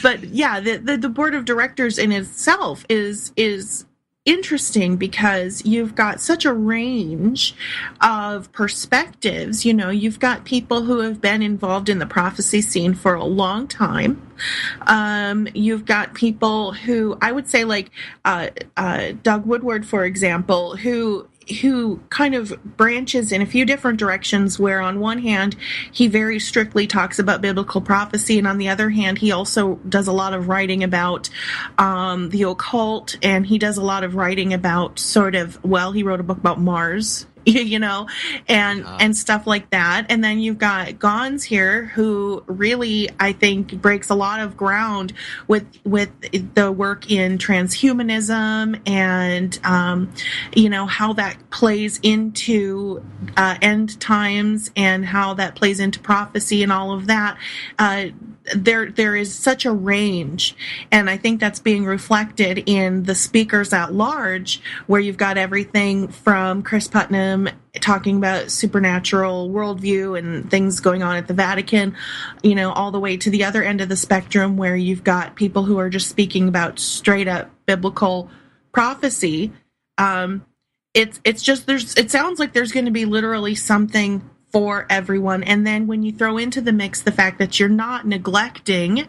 but yeah, the board of directors in itself is interesting because you've got such a range of perspectives. You know, you've got people who have been involved in the prophecy scene for a long time. You've got people who, I would say, like Doug Woodward, for example, who kind of branches in a few different directions, where on one hand he very strictly talks about biblical prophecy, and on the other hand he also does a lot of writing about the occult, and he does a lot of writing about he wrote a book about Mars, you know, and stuff like that. And then you've got Gonz here, who really, I think, breaks a lot of ground with the work in transhumanism and you know, how that plays into end times and how that plays into prophecy and all of that. There is such a range, and I think that's being reflected in the speakers at large, where you've got everything from Chris Putnam talking about supernatural worldview and things going on at the Vatican, you know, all the way to the other end of the spectrum, where you've got people who are just speaking about straight up biblical prophecy. It's just it sounds like there's going to be literally something for everyone. And then when you throw into the mix the fact that you're not neglecting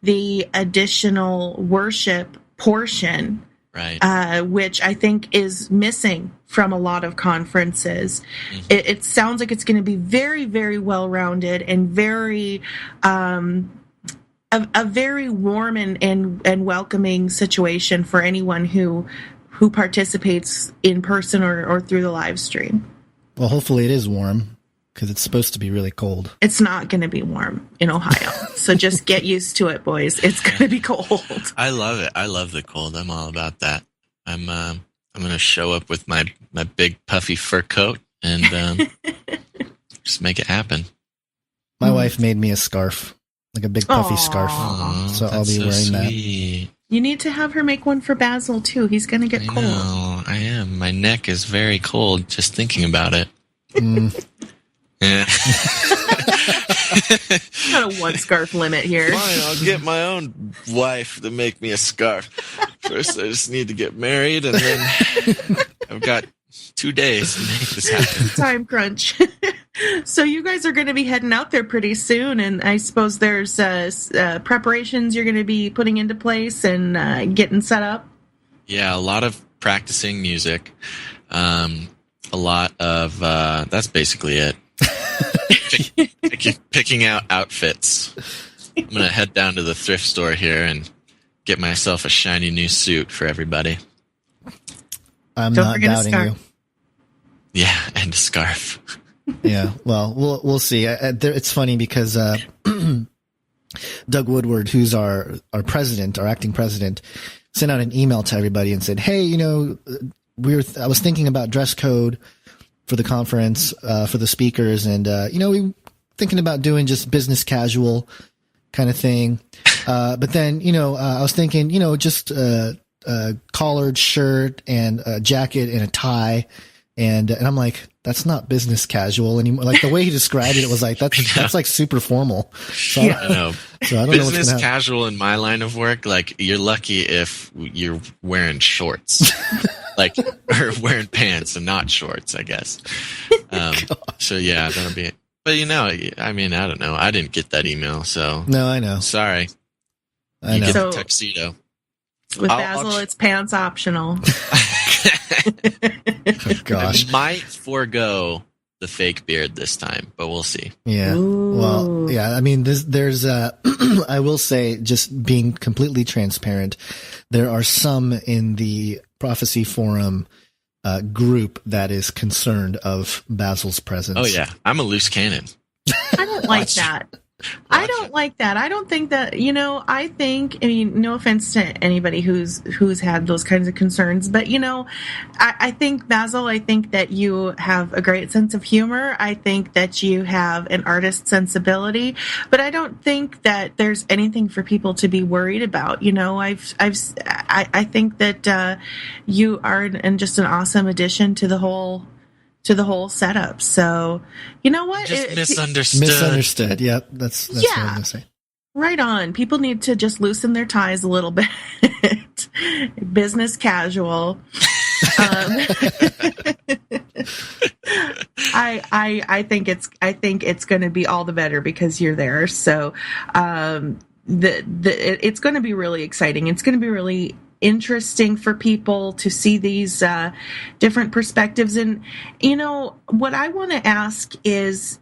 the additional worship portion, right, which I think is missing from a lot of conferences, it sounds like it's going to be very, very well-rounded and very a very warm and welcoming situation for anyone who participates in person or through the live stream. Well, hopefully it is warm, because it's supposed to be really cold. It's not going to be warm in Ohio, so just get used to it, boys. It's going to be cold. I love it. I love the cold. I'm all about that. I'm going to show up with my big puffy fur coat and just make it happen. My wife made me a scarf, like a big puffy scarf, so I'll be wearing that. You need to have her make one for Basil too. He's going to get cold. I am. My neck is very cold just thinking about it. Yeah. Got a one scarf limit here. Fine, I'll get my own wife to make me a scarf. First, I just need to get married, and then I've got 2 days to make this happen. Time crunch. So you guys are going to be heading out there pretty soon, and I suppose there's preparations you're going to be putting into place and getting set up. Yeah, a lot of practicing music. A lot of that's basically it. Picking out outfits. I'm gonna head down to the thrift store here and get myself a shiny new suit for everybody. I'm not doubting you. Yeah, and a scarf. Yeah, well, we'll see. It's funny because Doug Woodward, who's our president, our acting president, sent out an email to everybody and said, "Hey, you know, I was thinking about dress code for the conference for the speakers, and you know, we thinking about doing just business casual kind of thing. But then, I was thinking, just a collared shirt and a jacket and a tie. And I'm like, that's not business casual anymore. Like the way he described it was like, that's like super formal. So I know. So I don't know what's business gonna happen. casual in my line of work, like you're lucky if you're wearing shorts, like, or wearing pants and not shorts, I guess. So yeah, that'll be it. But I mean, I don't know. I didn't get that email, so. No, I know. Sorry. I know. You get So- the tuxedo. With I'll Basil, it's pants optional. Oh, gosh. I might forego the fake beard this time, but we'll see. Yeah. Ooh. Well, yeah. I mean, there's I will say, just being completely transparent, there are some in the Prophecy Forum group that is concerned of Basil's presence. Oh yeah, I'm a loose cannon. I don't like that. I don't like that. I don't think that, I mean, no offense to anybody who's had those kinds of concerns, but, I think, Basil, I think that you have a great sense of humor. I think that you have an artist sensibility, but I don't think that there's anything for people to be worried about. I think that you are just an awesome addition to the whole setup. So, you know what? Just misunderstood. Misunderstood. Yep. That's what I'm going to say. Right on. People need to just loosen their ties a little bit. Business casual. I think it's going to be all the better because you're there. So, it's going to be really exciting. It's going to be really interesting for people to see these different perspectives. And what I want to ask is,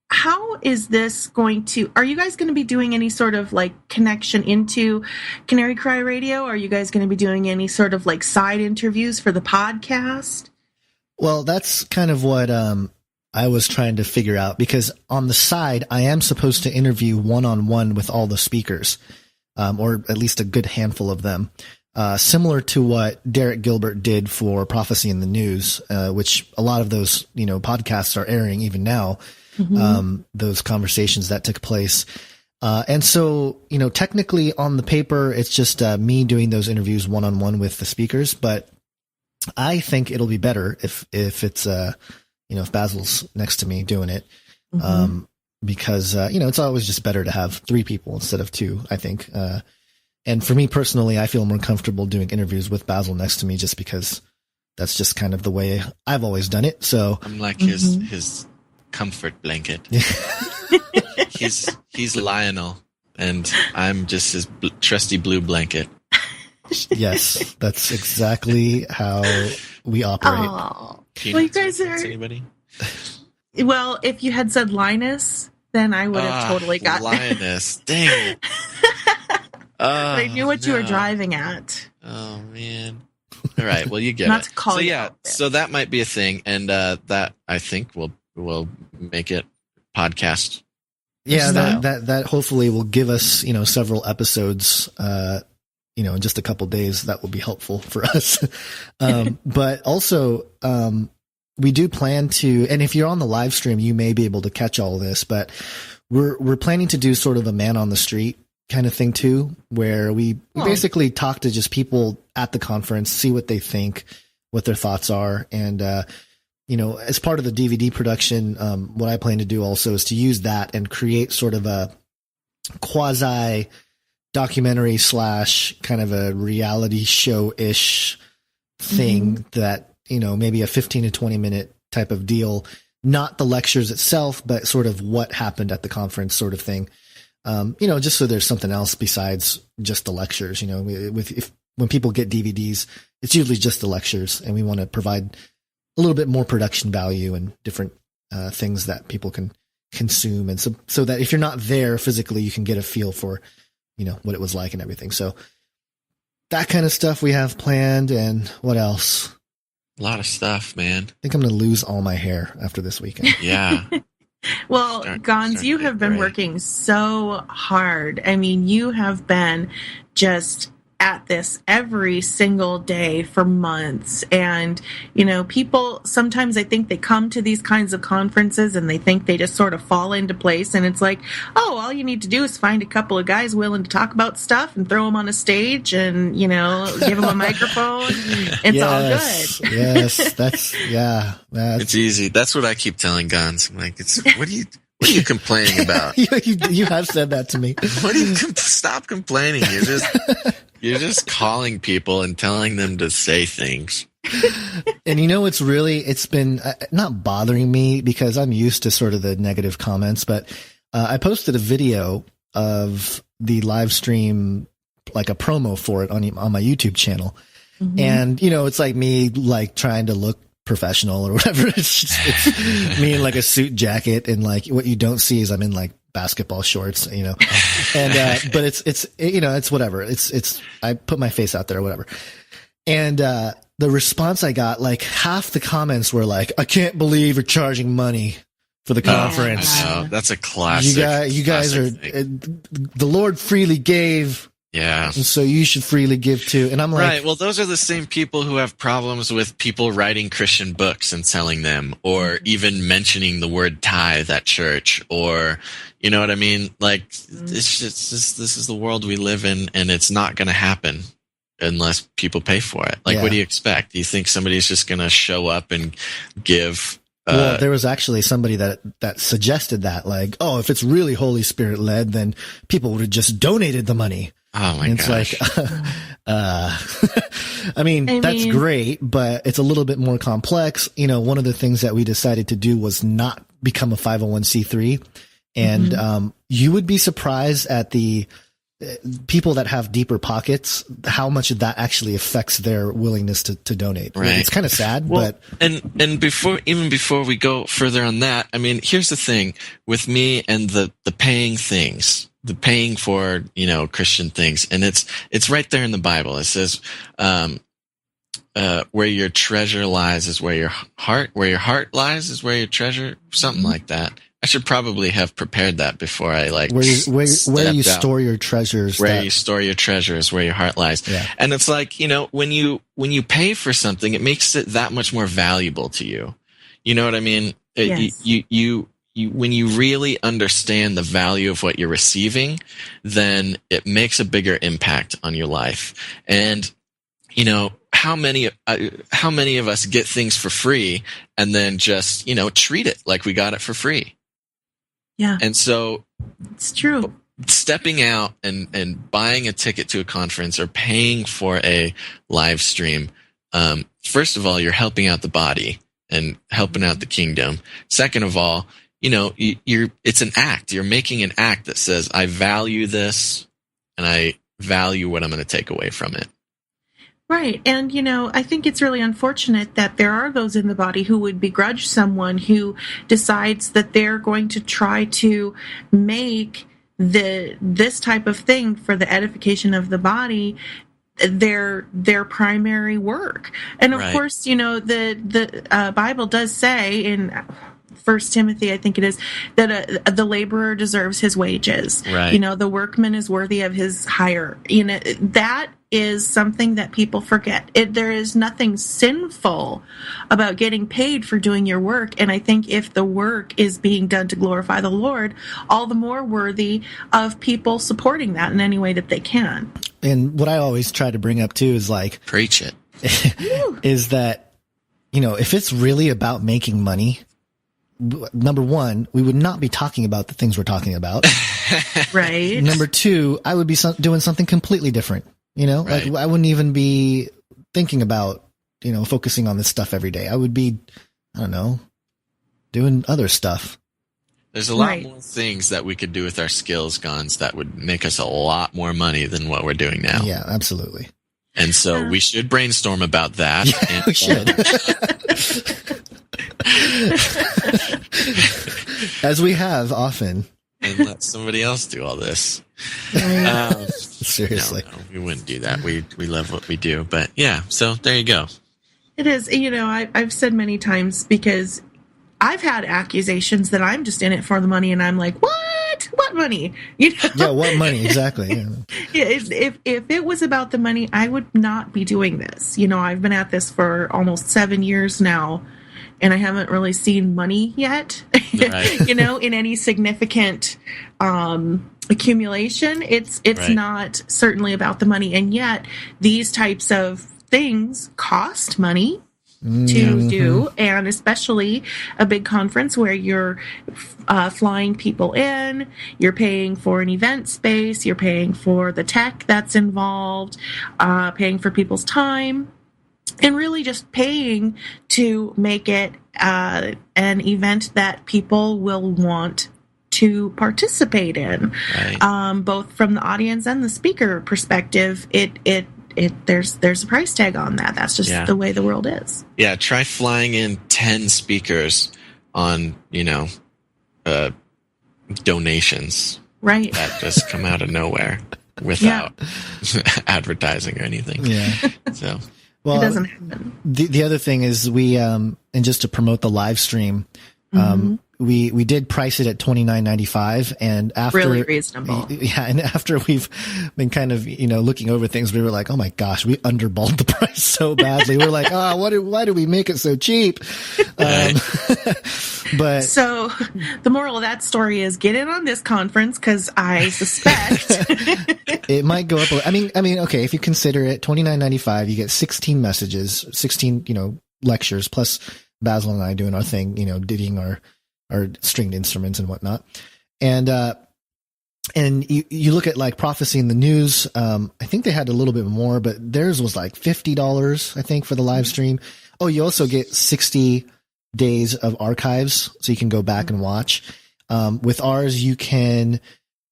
how is this going to, are you guys going to be doing any sort of like connection into Canary Cry Radio? Are you guys going to be doing any sort of like side interviews for the podcast? Well, that's kind of what I was trying to figure out, because on the side, I am supposed to interview one-on-one with all the speakers. Or at least a good handful of them, similar to what Derek Gilbert did for Prophecy in the News, which a lot of those, podcasts are airing even now, those conversations that took place. And so, technically on the paper, it's just me doing those interviews one-on-one with the speakers, but I think it'll be better if it's, if Basil's next to me doing it. Because, it's always just better to have 3 people instead of 2, I think. And for me personally, I feel more comfortable doing interviews with Basil next to me just because that's just kind of the way I've always done it. So I'm like his comfort blanket. He's Lionel and I'm just his trusty blue blanket. Yes, that's exactly how we operate. Oh, well, you guys are... Anybody? Well, if you had said Linus, then I would have totally got Linus. Dang it. But I knew what you were driving at. Oh, man. All right. Well, you get Not it. to call so, you yeah. out there. So that might be a thing. And that, I think, will make it podcast. Yeah, style. that hopefully will give us, several episodes, in just a couple days. That will be helpful for us. But also, we do plan to, and if you're on the live stream, you may be able to catch all of this, but we're planning to do sort of a man on the street kind of thing too, where we basically talk to just people at the conference, see what they think, what their thoughts are. And, as part of the DVD production, what I plan to do also is to use that and create sort of a quasi documentary / kind of a reality show-ish thing that, maybe a 15 to 20 minute type of deal, not the lectures itself, but sort of what happened at the conference sort of thing. Just so there's something else besides just the lectures, when people get DVDs, it's usually just the lectures, and we want to provide a little bit more production value and different things that people can consume. And so that if you're not there physically, you can get a feel for, what it was like and everything. So that kind of stuff we have planned. And what else? A lot of stuff, man. I think I'm going to lose all my hair after this weekend. Yeah. Well, Gonz, you have been working so hard. I mean, you have been just at this every single day for months. And, people sometimes, I think they come to these kinds of conferences and they think they just sort of fall into place. And it's like, oh, all you need to do is find a couple of guys willing to talk about stuff and throw them on a stage and, give them a microphone. It's all good. Yes. It's easy. That's what I keep telling Gonz. I'm like, what are you complaining about? you have said that to me. What do you stop complaining? You're just calling people and telling them to say things. And it's been not bothering me because I'm used to sort of the negative comments, but I posted a video of the live stream, like a promo for it on my YouTube channel. Mm-hmm. And, it's like me, like trying to look professional or whatever. It's me in like a suit jacket, and like what you don't see is I'm in like basketball shorts, and but it's whatever. It's I put my face out there or whatever. And the response I got, like half the comments were like, I can't believe you're charging money for the conference. That's a classic. You guys are the Lord freely gave. Yeah. And so you should freely give too. And I'm like, right. Well, those are the same people who have problems with people writing Christian books and selling them, or even mentioning the word tithe at church, or, you know what I mean? Like, it's just, this is the world we live in, and it's not going to happen unless people pay for it. Like, what do you expect? Do you think somebody's just going to show up and give? Well, there was actually somebody that suggested that, like, oh, if it's really Holy Spirit led, then people would have just donated the money. Oh my gosh. It's like, I mean, that's great, but it's a little bit more complex. One of the things that we decided to do was not become a 501c3. And, you would be surprised at the people that have deeper pockets, how much of that actually affects their willingness to donate. Right. It's kind of sad, but before we go further on that, I mean, here's the thing with me and the paying things. The paying for, Christian things. And it's right there in the Bible. It says, where your treasure lies is where your heart lies is where your treasure, something like that. I should probably have prepared that before I where you store your treasures. Where you store your treasures, where your heart lies. Yeah. And it's like, when you pay for something, it makes it that much more valuable to you. You know what I mean? Yes. When you really understand the value of what you're receiving, then it makes a bigger impact on your life. And, how many of us get things for free and then just, treat it like we got it for free? Yeah. And so it's true. Stepping out and buying a ticket to a conference or paying for a live stream, first of all, you're helping out the body and helping out the kingdom. Second of all, it's an act. You're making an act that says, I value this and I value what I'm going to take away from it. Right. And, I think it's really unfortunate that there are those in the body who would begrudge someone who decides that they're going to try to make this type of thing for the edification of the body their primary work. And of course, the Bible does say in 1 Timothy, I think it is, that the laborer deserves his wages. Right. The workman is worthy of his hire. That is something that people forget. There is nothing sinful about getting paid for doing your work. And I think if the work is being done to glorify the Lord, all the more worthy of people supporting that in any way that they can. And what I always try to bring up too is like, preach it, is that, if it's really about making money, number one, we would not be talking about the things we're talking about. Right. Number two, I would be doing something completely different. Right. Like I wouldn't even be thinking about, focusing on this stuff every day. I would be, I don't know, doing other stuff. There's a lot more things that we could do with our skills, Gonz, that would make us a lot more money than what we're doing now. Yeah, absolutely. And so we should brainstorm about that. Yeah, and, we should. As we have often. And let somebody else do all this. Seriously. No, we wouldn't do that. We love what we do. But yeah, so there you go. It is. I've said many times, because I've had accusations that I'm just in it for the money, and I'm like, what? what money? You know? Yeah, what money exactly? Yeah. If it was about the money, I would not be doing this. You know, I've been at this for almost 7 years now, and I haven't really seen money yet. Right. You know, in any significant accumulation. It's Right. not certainly about the money, and yet these types of things cost money to do, and especially a big conference where you're flying people in, you're paying for an event space, you're paying for the tech that's involved, paying for people's time, and really just paying to make it an event that people will want to participate in. Right. Both from the audience and the speaker perspective, there's a price tag on that. That's just the way the world is. Yeah, try flying in 10 speakers on, donations. Right. That just come out of nowhere without advertising or anything. Yeah. So, well, it doesn't happen. The other thing is we, and just to promote the live stream, we did price it at $29.95, and after really reasonable. Yeah, and after we've been kind of looking over things, we were like, oh my gosh, we underballed the price so badly. We're like, why do we make it so cheap? But so the moral of that story is get in on this conference, because I suspect it might go up. I mean, okay, if you consider it $29.95, you get 16 messages, 16 lectures, plus Basil and I doing our thing, diddying our stringed instruments and whatnot. And you look at like Prophecy in the News. I think they had a little bit more, but theirs was like $50, I think, for the live stream. Oh, you also get 60 days of archives, so you can go back and watch. With ours, you can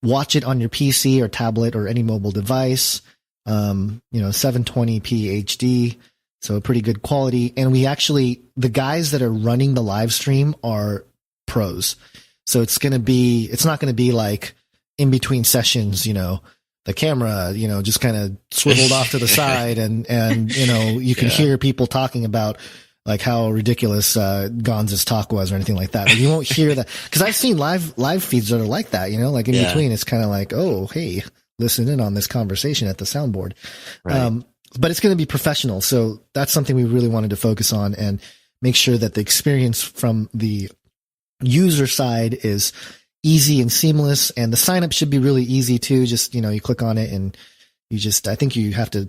watch it on your PC or tablet or any mobile device. 720p HD. So pretty good quality. And the guys that are running the live stream are pros. So it's not going to be like in between sessions, the camera, just kind of swiveled off to the side and you can hear people talking about like how ridiculous Gonz's talk was or anything like that. But you won't hear that, because I've seen live feeds that are like that, like in between, it's kind of like, oh, hey, listen in on this conversation at the soundboard. Right. But it's going to be professional. So that's something we really wanted to focus on and make sure that the experience from the user side is easy and seamless. And the sign up should be really easy too. Just, you click on it and I think you have to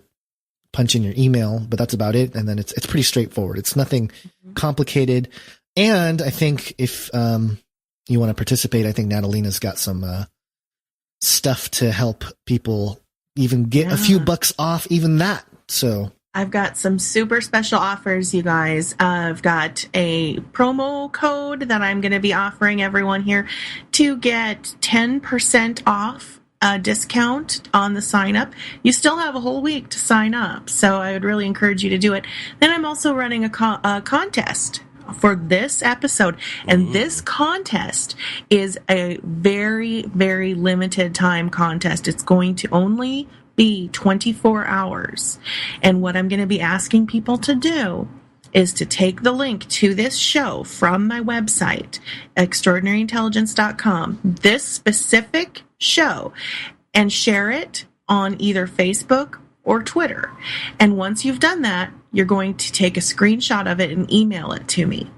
punch in your email, but that's about it. And then it's pretty straightforward. It's nothing complicated. And I think if, you want to participate, I think Natalina's got some, stuff to help people even get a few bucks off even that. So I've got some super special offers, you guys. I've got a promo code that I'm going to be offering everyone here to get 10% off a discount on the sign up. You still have a whole week to sign up, so I would really encourage you to do it. Then I'm also running a contest for this episode, and this contest is a very, very limited time contest. It's going to only be 24 hours. And what I'm going to be asking people to do is to take the link to this show from my website, extraordinaryintelligence.com, this specific show, and share it on either Facebook or Twitter. And once you've done that, you're going to take a screenshot of it and email it to me.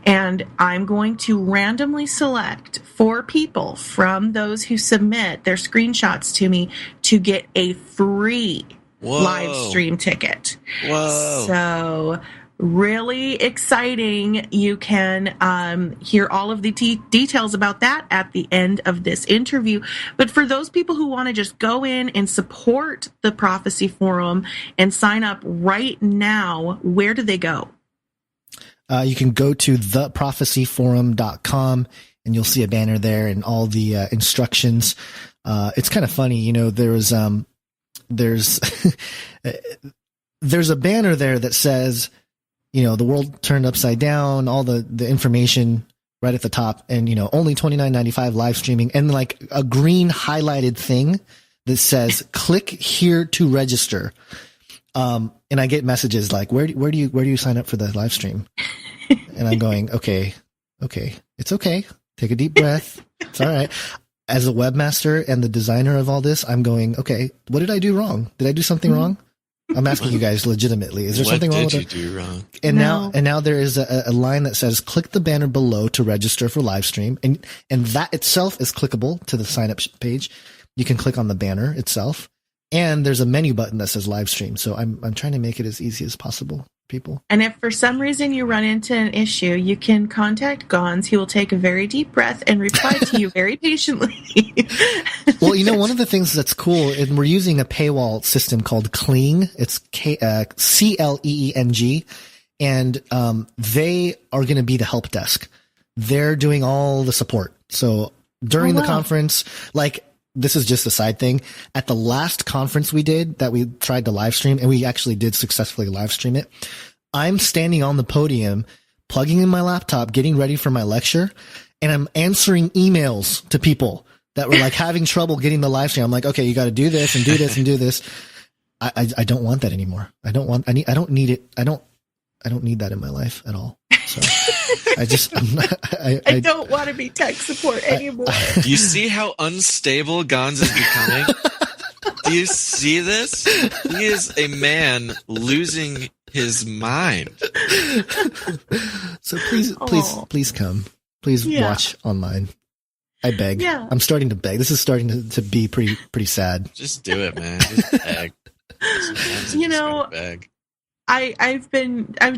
And I'm going to randomly select 4 people from those who submit their screenshots to me to get a free live stream ticket. Whoa. So really exciting. You can hear all of the details about that at the end of this interview. But for those people who want to just go in and support the Prophecy Forum and sign up right now, where do they go? You can go to theprophecyforum.com and you'll see a banner there and all the instructions. It's kind of funny, there's there's a banner there that says, the world turned upside down, all the information right at the top, and only $29.95 live streaming, and like a green highlighted thing that says click here to register. And I get messages like, where do you sign up for the live stream? And I'm going, okay, it's okay. Take a deep breath. It's all right. as a webmaster and the designer of all this, I'm going, okay, what did I do wrong? Did I do something wrong? I'm asking you guys legitimately. Is there something wrong with it? What did you do wrong? And now there is a line that says, click the banner below to register for live stream. And that itself is clickable to the sign up page. You can click on the banner itself. And there's a menu button that says live stream. So I'm trying to make it as easy as possible, people. And if for some reason you run into an issue, you can contact Gonz. He will take a very deep breath and reply to you very patiently. Well, one of the things that's cool, and we're using a paywall system called Clean. It's CLEENG. And they are going to be the help desk. They're doing all the support. So during the conference, this is just a side thing. At the last conference we did that we tried to live stream, and we actually did successfully live stream it, I'm standing on the podium, plugging in my laptop, getting ready for my lecture, and I'm answering emails to people that were having trouble getting the live stream. I'm like, okay, you got to do this and do this and do this. I don't want that anymore. I don't need it. I don't need that in my life at all. So I don't want to be tech support anymore. Do you see how unstable Gonz is becoming? Do you see this? He is a man losing his mind. So please come. Please watch online. I beg. Yeah. I'm starting to beg. This is starting to be pretty sad. Just do it, man. Just beg. Beg. I've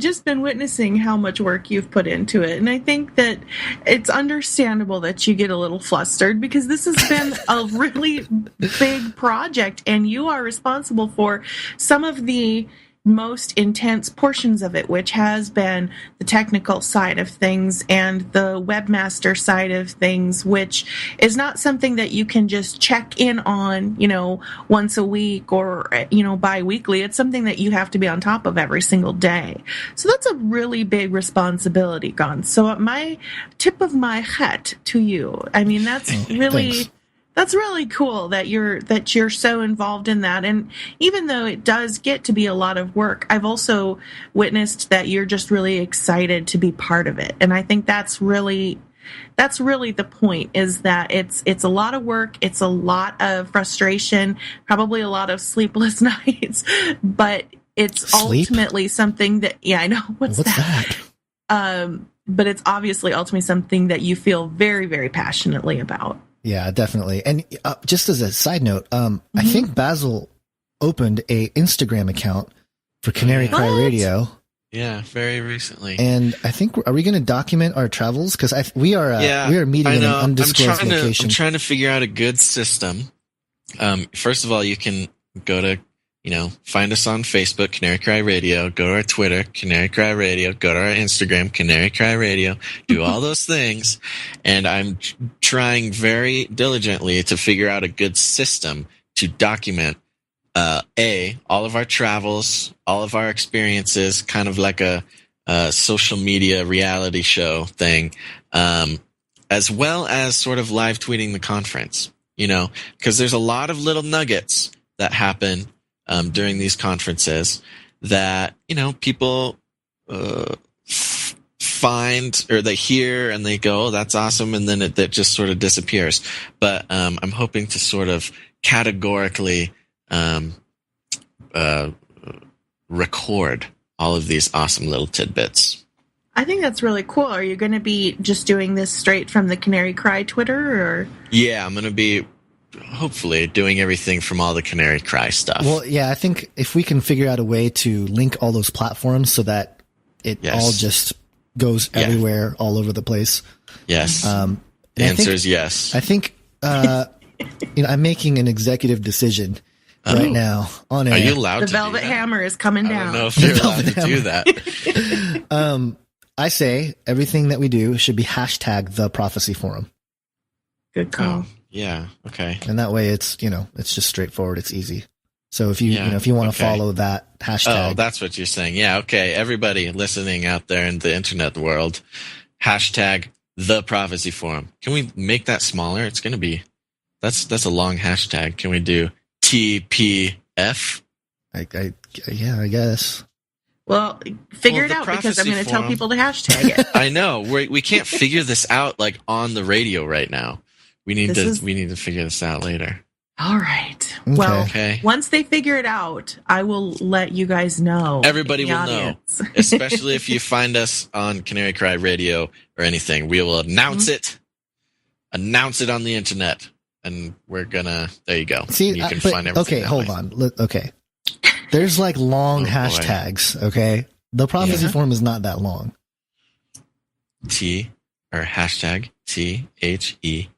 just been witnessing how much work you've put into it, and I think that it's understandable that you get a little flustered because this has been a really big project, and you are responsible for some of the most intense portions of it, which has been the technical side of things and the webmaster side of things, which is not something that you can just check in on, once a week or, bi-weekly. It's something that you have to be on top of every single day. So that's a really big responsibility, Gonz. So my tip of my hat to you. I mean, that's really... Thanks. That's really cool that you're so involved in that. And even though it does get to be a lot of work, I've also witnessed that you're just really excited to be part of it. And I think that's really the point, is that it's a lot of work, it's a lot of frustration, probably a lot of sleepless nights, but it's ultimately something that I know what's that? But it's obviously ultimately something that you feel very, very passionately about. Yeah, definitely. And just as a side note, I think Basil opened a Instagram account for Canary Cry Radio. Yeah, very recently. And I think, are we going to document our travels? Because we are meeting in an undisclosed location. I'm trying to figure out a good system. First of all, you can go to, find us on Facebook, Canary Cry Radio, go to our Twitter, Canary Cry Radio, go to our Instagram, Canary Cry Radio, do all those things. And I'm trying very diligently to figure out a good system to document, all of our travels, all of our experiences, kind of like a social media reality show thing, as well as sort of live tweeting the conference, because there's a lot of little nuggets that happen during these conferences that, people find, or they hear and they go, oh, that's awesome. And then that just sort of disappears. But I'm hoping to sort of categorically record all of these awesome little tidbits. I think that's really cool. Are you going to be just doing this straight from the Canary Cry Twitter, or? Yeah, I'm going to be hopefully doing everything from all the Canary Cry stuff. Well, yeah, I think if we can figure out a way to link all those platforms so that it all just goes everywhere, all over the place. Yes. The answer is yes. I think, I'm making an executive decision right now on air. Are you allowed the to Velvet Hammer is coming down. I don't know if you're allowed to do that. I say everything that we do should be hashtag the Prophecy Forum. Good call. Oh, yeah. Okay. And that way it's just straightforward. It's easy. So if you want to follow that hashtag. Oh, that's what you're saying. Yeah. Okay. Everybody listening out there in the internet world, hashtag the Prophecy Forum. Can we make that smaller? It's going to be, that's a long hashtag. Can we do TPF? I guess. Well, figure it out, because I'm going to tell people to hashtag it. I know. We can't figure this out on the radio right now. We need to figure this out later. All right. Okay. Well, once they figure it out, I will let you guys know. Everybody will know, especially if you find us on Canary Cry Radio or anything. We will announce it on the internet, and we're gonna. There you go. See, you can find everything. Okay, hold on. Okay, there's like long hashtags. Okay, the prophecy forum is not that long. Hashtag THEPROPH.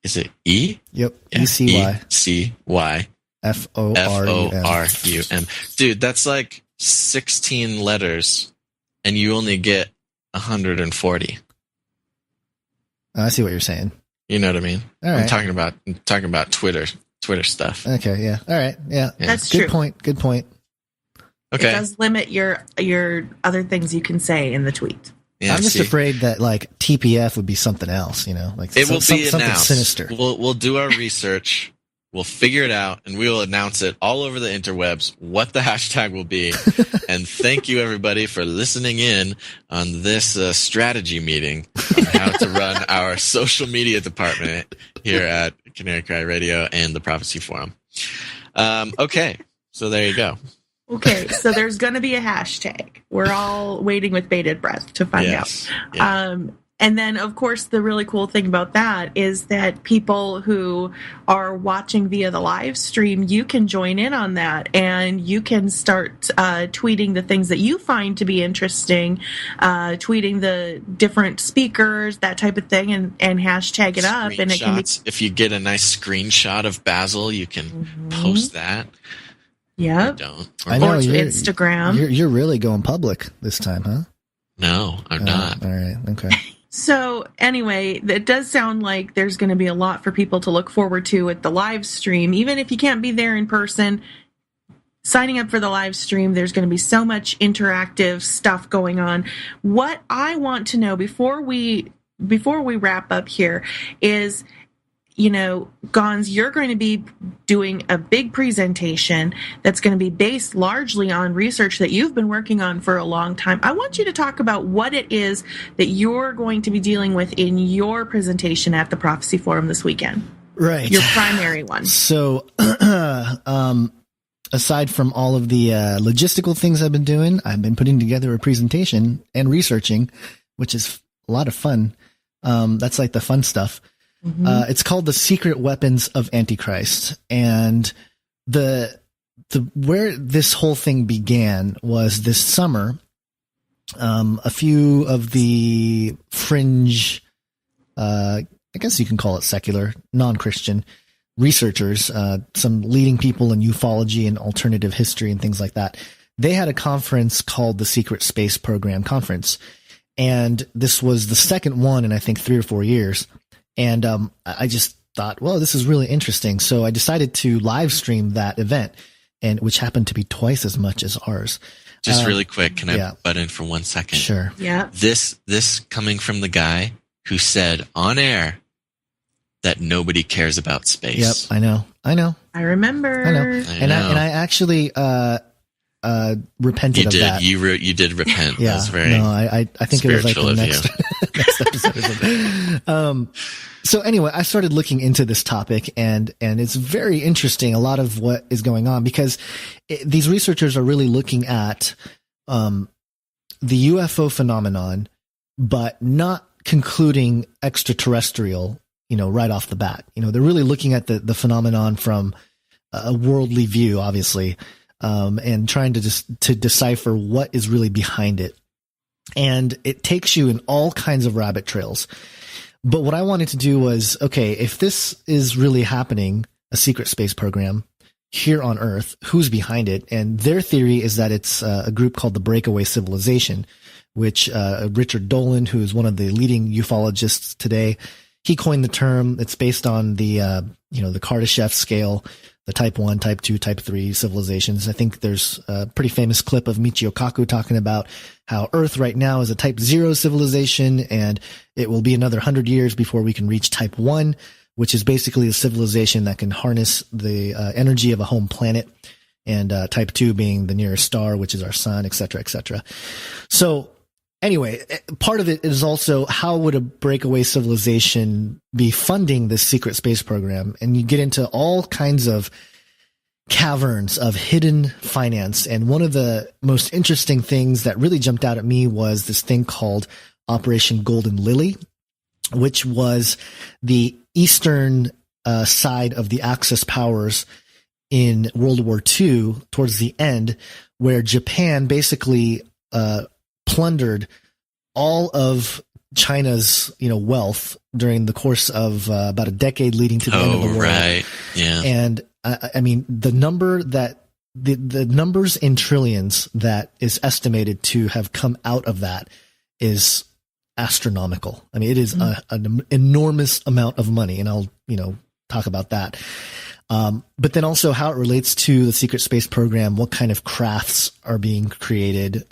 Is it E? Yep. ECY. ECY. FORUM. Dude, that's like 16 letters, and you only get 140. I see what you're saying. You know what I mean? All right. I'm talking about Twitter stuff. Okay. Yeah. All right. Yeah. That's good true. Point. Good point. Okay. It does limit your other things you can say in the tweet. Yeah, I'm just afraid that like TPF would be something else, like it will be something announced. Sinister. We'll do our research. We'll figure it out, and we will announce it all over the interwebs what the hashtag will be. And thank you, everybody, for listening in on this strategy meeting on how to run our social media department here at Canary Cry Radio and the Prophecy Forum. Okay, so there you go. Okay, so there's going to be a hashtag. We're all waiting with bated breath to find out. Yeah. And then, of course, the really cool thing about that is that people who are watching via the live stream, you can join in on that, and you can start tweeting the things that you find to be interesting, tweeting the different speakers, that type of thing, and hashtag it up. And it can be, if you get a nice screenshot of Basil, you can post that. Yeah. I know. Or to Instagram. You're really going public this time, huh? No, I'm not. All right. Okay. So anyway, it does sound like there's going to be a lot for people to look forward to at the live stream. Even if you can't be there in person, signing up for the live stream, there's going to be so much interactive stuff going on. What I want to know before we wrap up here is, Gonz, you're going to be doing a big presentation that's going to be based largely on research that you've been working on for a long time. I want you to talk about what it is that you're going to be dealing with in your presentation at the Prophecy Forum this weekend. Right. Your primary one. So, aside from all of the logistical things I've been doing, I've been putting together a presentation and researching, which is a lot of fun. That's like the fun stuff. Mm-hmm. It's called The Secret Weapons of Antichrist. And the where this whole thing began was this summer. A few of the fringe, I guess you can call it secular, non-Christian researchers, some leading people in ufology and alternative history and things like that. They had a conference called the Secret Space Program Conference. And this was the second one in, I think, 3 or 4 years. And I just thought, well, this is really interesting. So I decided to live stream that event, and which happened to be twice as much as ours. Just really quick, can I butt in for 1 second? Sure. Yeah. This coming from the guy who said on air that nobody cares about space. Yep, I know. I remember. I know. And I actually repented of that. You did repent. Yeah. That's very I think it was like the next episode. Or something. So anyway, I started looking into this topic, and it's very interesting, a lot of what is going on, because these researchers are really looking at the UFO phenomenon, but not concluding extraterrestrial, right off the bat. They're really looking at the phenomenon from a worldly view, obviously, and trying to decipher what is really behind it. And it takes you in all kinds of rabbit trails. But what I wanted to do was, okay, if this is really happening, a secret space program here on Earth, who's behind it? And their theory is that it's a group called the Breakaway Civilization, which Richard Dolan, who is one of the leading ufologists today, he coined the term. It's based on the Kardashev scale, the type 1, type 2, type 3 civilizations. I think there's a pretty famous clip of Michio Kaku talking about how Earth right now is a type 0 civilization, and it will be another 100 years before we can reach type 1, which is basically a civilization that can harness the energy of a home planet, and type 2 being the nearest star, which is our sun, et cetera, et cetera. So Anyway, part of it is also how would a breakaway civilization be funding this secret space program? And you get into all kinds of caverns of hidden finance. And one of the most interesting things that really jumped out at me was this thing called Operation Golden Lily, which was the eastern side of the Axis powers in World War II towards the end, where Japan basically plundered all of China's, wealth during the course of about a decade leading to the end of the war. Right. Yeah. And I mean, the numbers in trillions that is estimated to have come out of that is astronomical. I mean, it is an enormous amount of money, and I'll, talk about that. But then also how it relates to the secret space program, what kind of crafts are being created,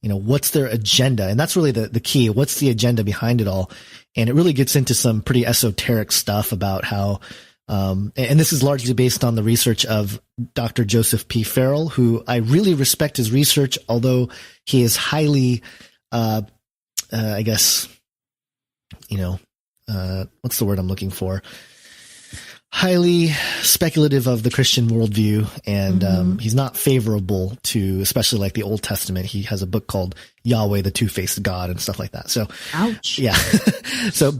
what's their agenda? And that's really the key. What's the agenda behind it all? And it really gets into some pretty esoteric stuff about how, and this is largely based on the research of Dr. Joseph P. Farrell, who I really respect his research, although he is highly, I guess, what's the word I'm looking for? Highly speculative of the Christian worldview, and he's not favorable to, especially like the Old Testament. He has a book called Yahweh, the Two-Faced God, and stuff like that. So, ouch. Yeah.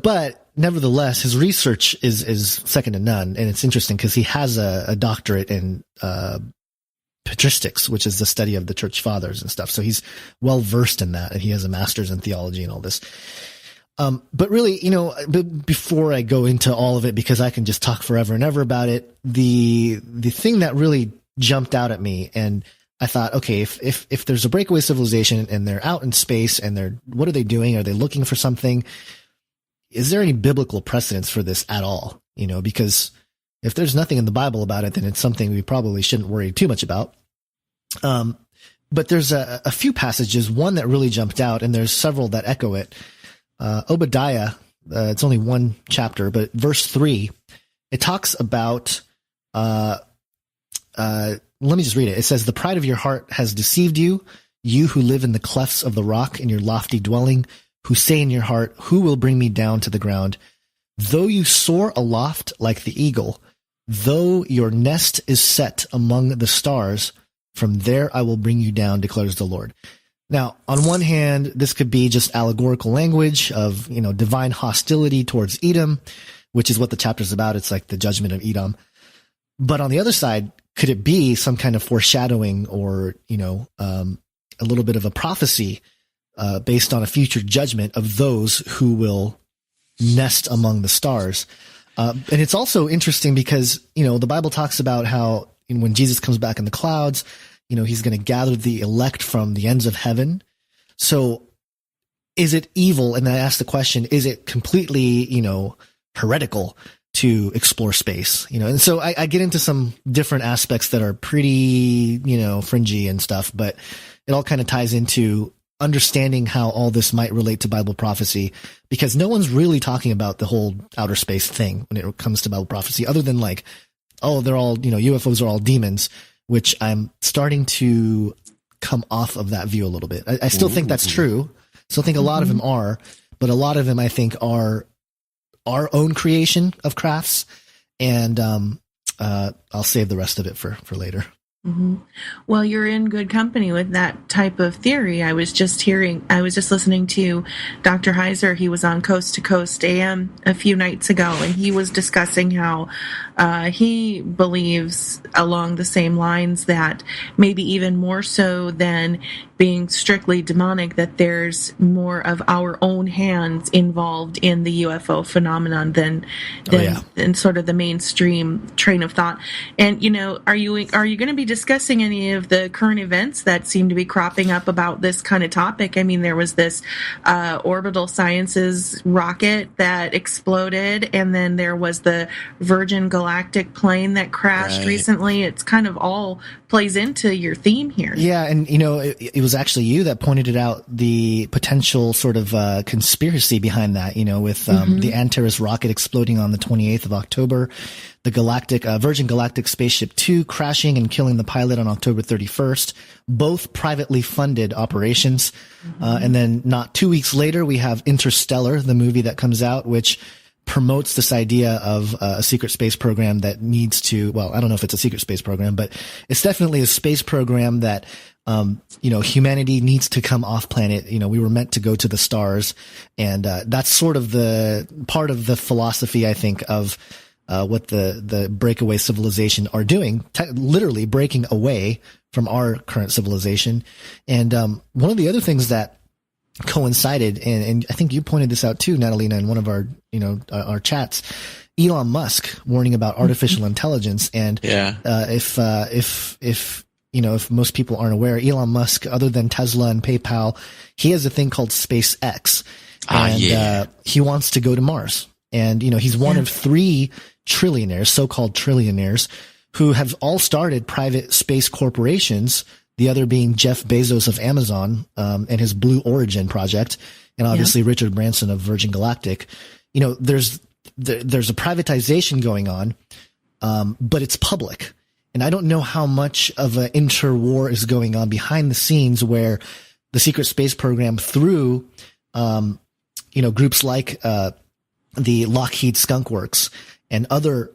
But nevertheless, his research is second to none, and it's interesting because he has a doctorate in patristics, which is the study of the church fathers and stuff. So he's well versed in that, and he has a master's in theology and all this. But really, before I go into all of it, because I can just talk forever and ever about it, the thing that really jumped out at me, and I thought, okay, if there's a breakaway civilization and they're out in space and what are they doing? Are they looking for something? Is there any biblical precedence for this at all? Because if there's nothing in the Bible about it, then it's something we probably shouldn't worry too much about. But there's a few passages, one that really jumped out, and there's several that echo it. Obadiah, it's only one chapter, but verse 3, it talks about, let me just read it. It says, "The pride of your heart has deceived you, you who live in the clefts of the rock in your lofty dwelling, who say in your heart, who will bring me down to the ground? Though you soar aloft like the eagle, though your nest is set among the stars, from there I will bring you down, declares the Lord." Now, on one hand, this could be just allegorical language of, divine hostility towards Edom, which is what the chapter's about. It's like the judgment of Edom. But on the other side, could it be some kind of foreshadowing or, a little bit of a prophecy based on a future judgment of those who will nest among the stars? And it's also interesting because, the Bible talks about how when Jesus comes back in the clouds, he's going to gather the elect from the ends of heaven. So is it evil? And I ask the question, is it completely, heretical to explore space? And so I get into some different aspects that are pretty, fringy and stuff, but it all kind of ties into understanding how all this might relate to Bible prophecy, because no one's really talking about the whole outer space thing when it comes to Bible prophecy, other than like, oh, they're all, UFOs are all demons, which I'm starting to come off of that view a little bit. I still think that's true. Still think a lot of them are, but a lot of them I think are our own creation of crafts. And I'll save the rest of it for later. Mm-hmm. Well, you're in good company with that type of theory. I was just listening to Dr. Heiser. He was on Coast to Coast AM a few nights ago, and he was discussing how he believes along the same lines that maybe even more so than being strictly demonic, that there's more of our own hands involved in the UFO phenomenon than sort of the mainstream train of thought. And are you going to be discussing any of the current events that seem to be cropping up about this kind of topic? I mean, there was this Orbital Sciences rocket that exploded, and then there was the Virgin Galactic plane that crashed recently. It's kind of all plays into your theme here. Yeah, and it was was actually you that pointed it out, the potential sort of conspiracy behind that, with the Antares rocket exploding on the 28th of October, the Virgin Galactic Spaceship 2 crashing and killing the pilot on October 31st, both privately funded operations. And then not 2 weeks later, we have Interstellar, the movie that comes out, which promotes this idea of a secret space program that needs to, well, I don't know if it's a secret space program, but it's definitely a space program that, humanity needs to come off planet. We were meant to go to the stars. And, that's sort of the part of the philosophy, I think, of, what the breakaway civilization are doing, literally breaking away from our current civilization. And, one of the other things that coincided, and I think you pointed this out too, Natalina, in one of our, our chats, Elon Musk warning about artificial intelligence. And, if most people aren't aware, Elon Musk, other than Tesla and PayPal, he has a thing called SpaceX, and he wants to go to Mars. And, he's one of 3 trillionaires, so-called trillionaires, who have all started private space corporations, the other being Jeff Bezos of Amazon, and his Blue Origin project, and obviously Richard Branson of Virgin Galactic. There's a privatization going on, but it's public. And I don't know how much of an interwar is going on behind the scenes, where the secret space program, through, groups like, the Lockheed Skunk Works and other,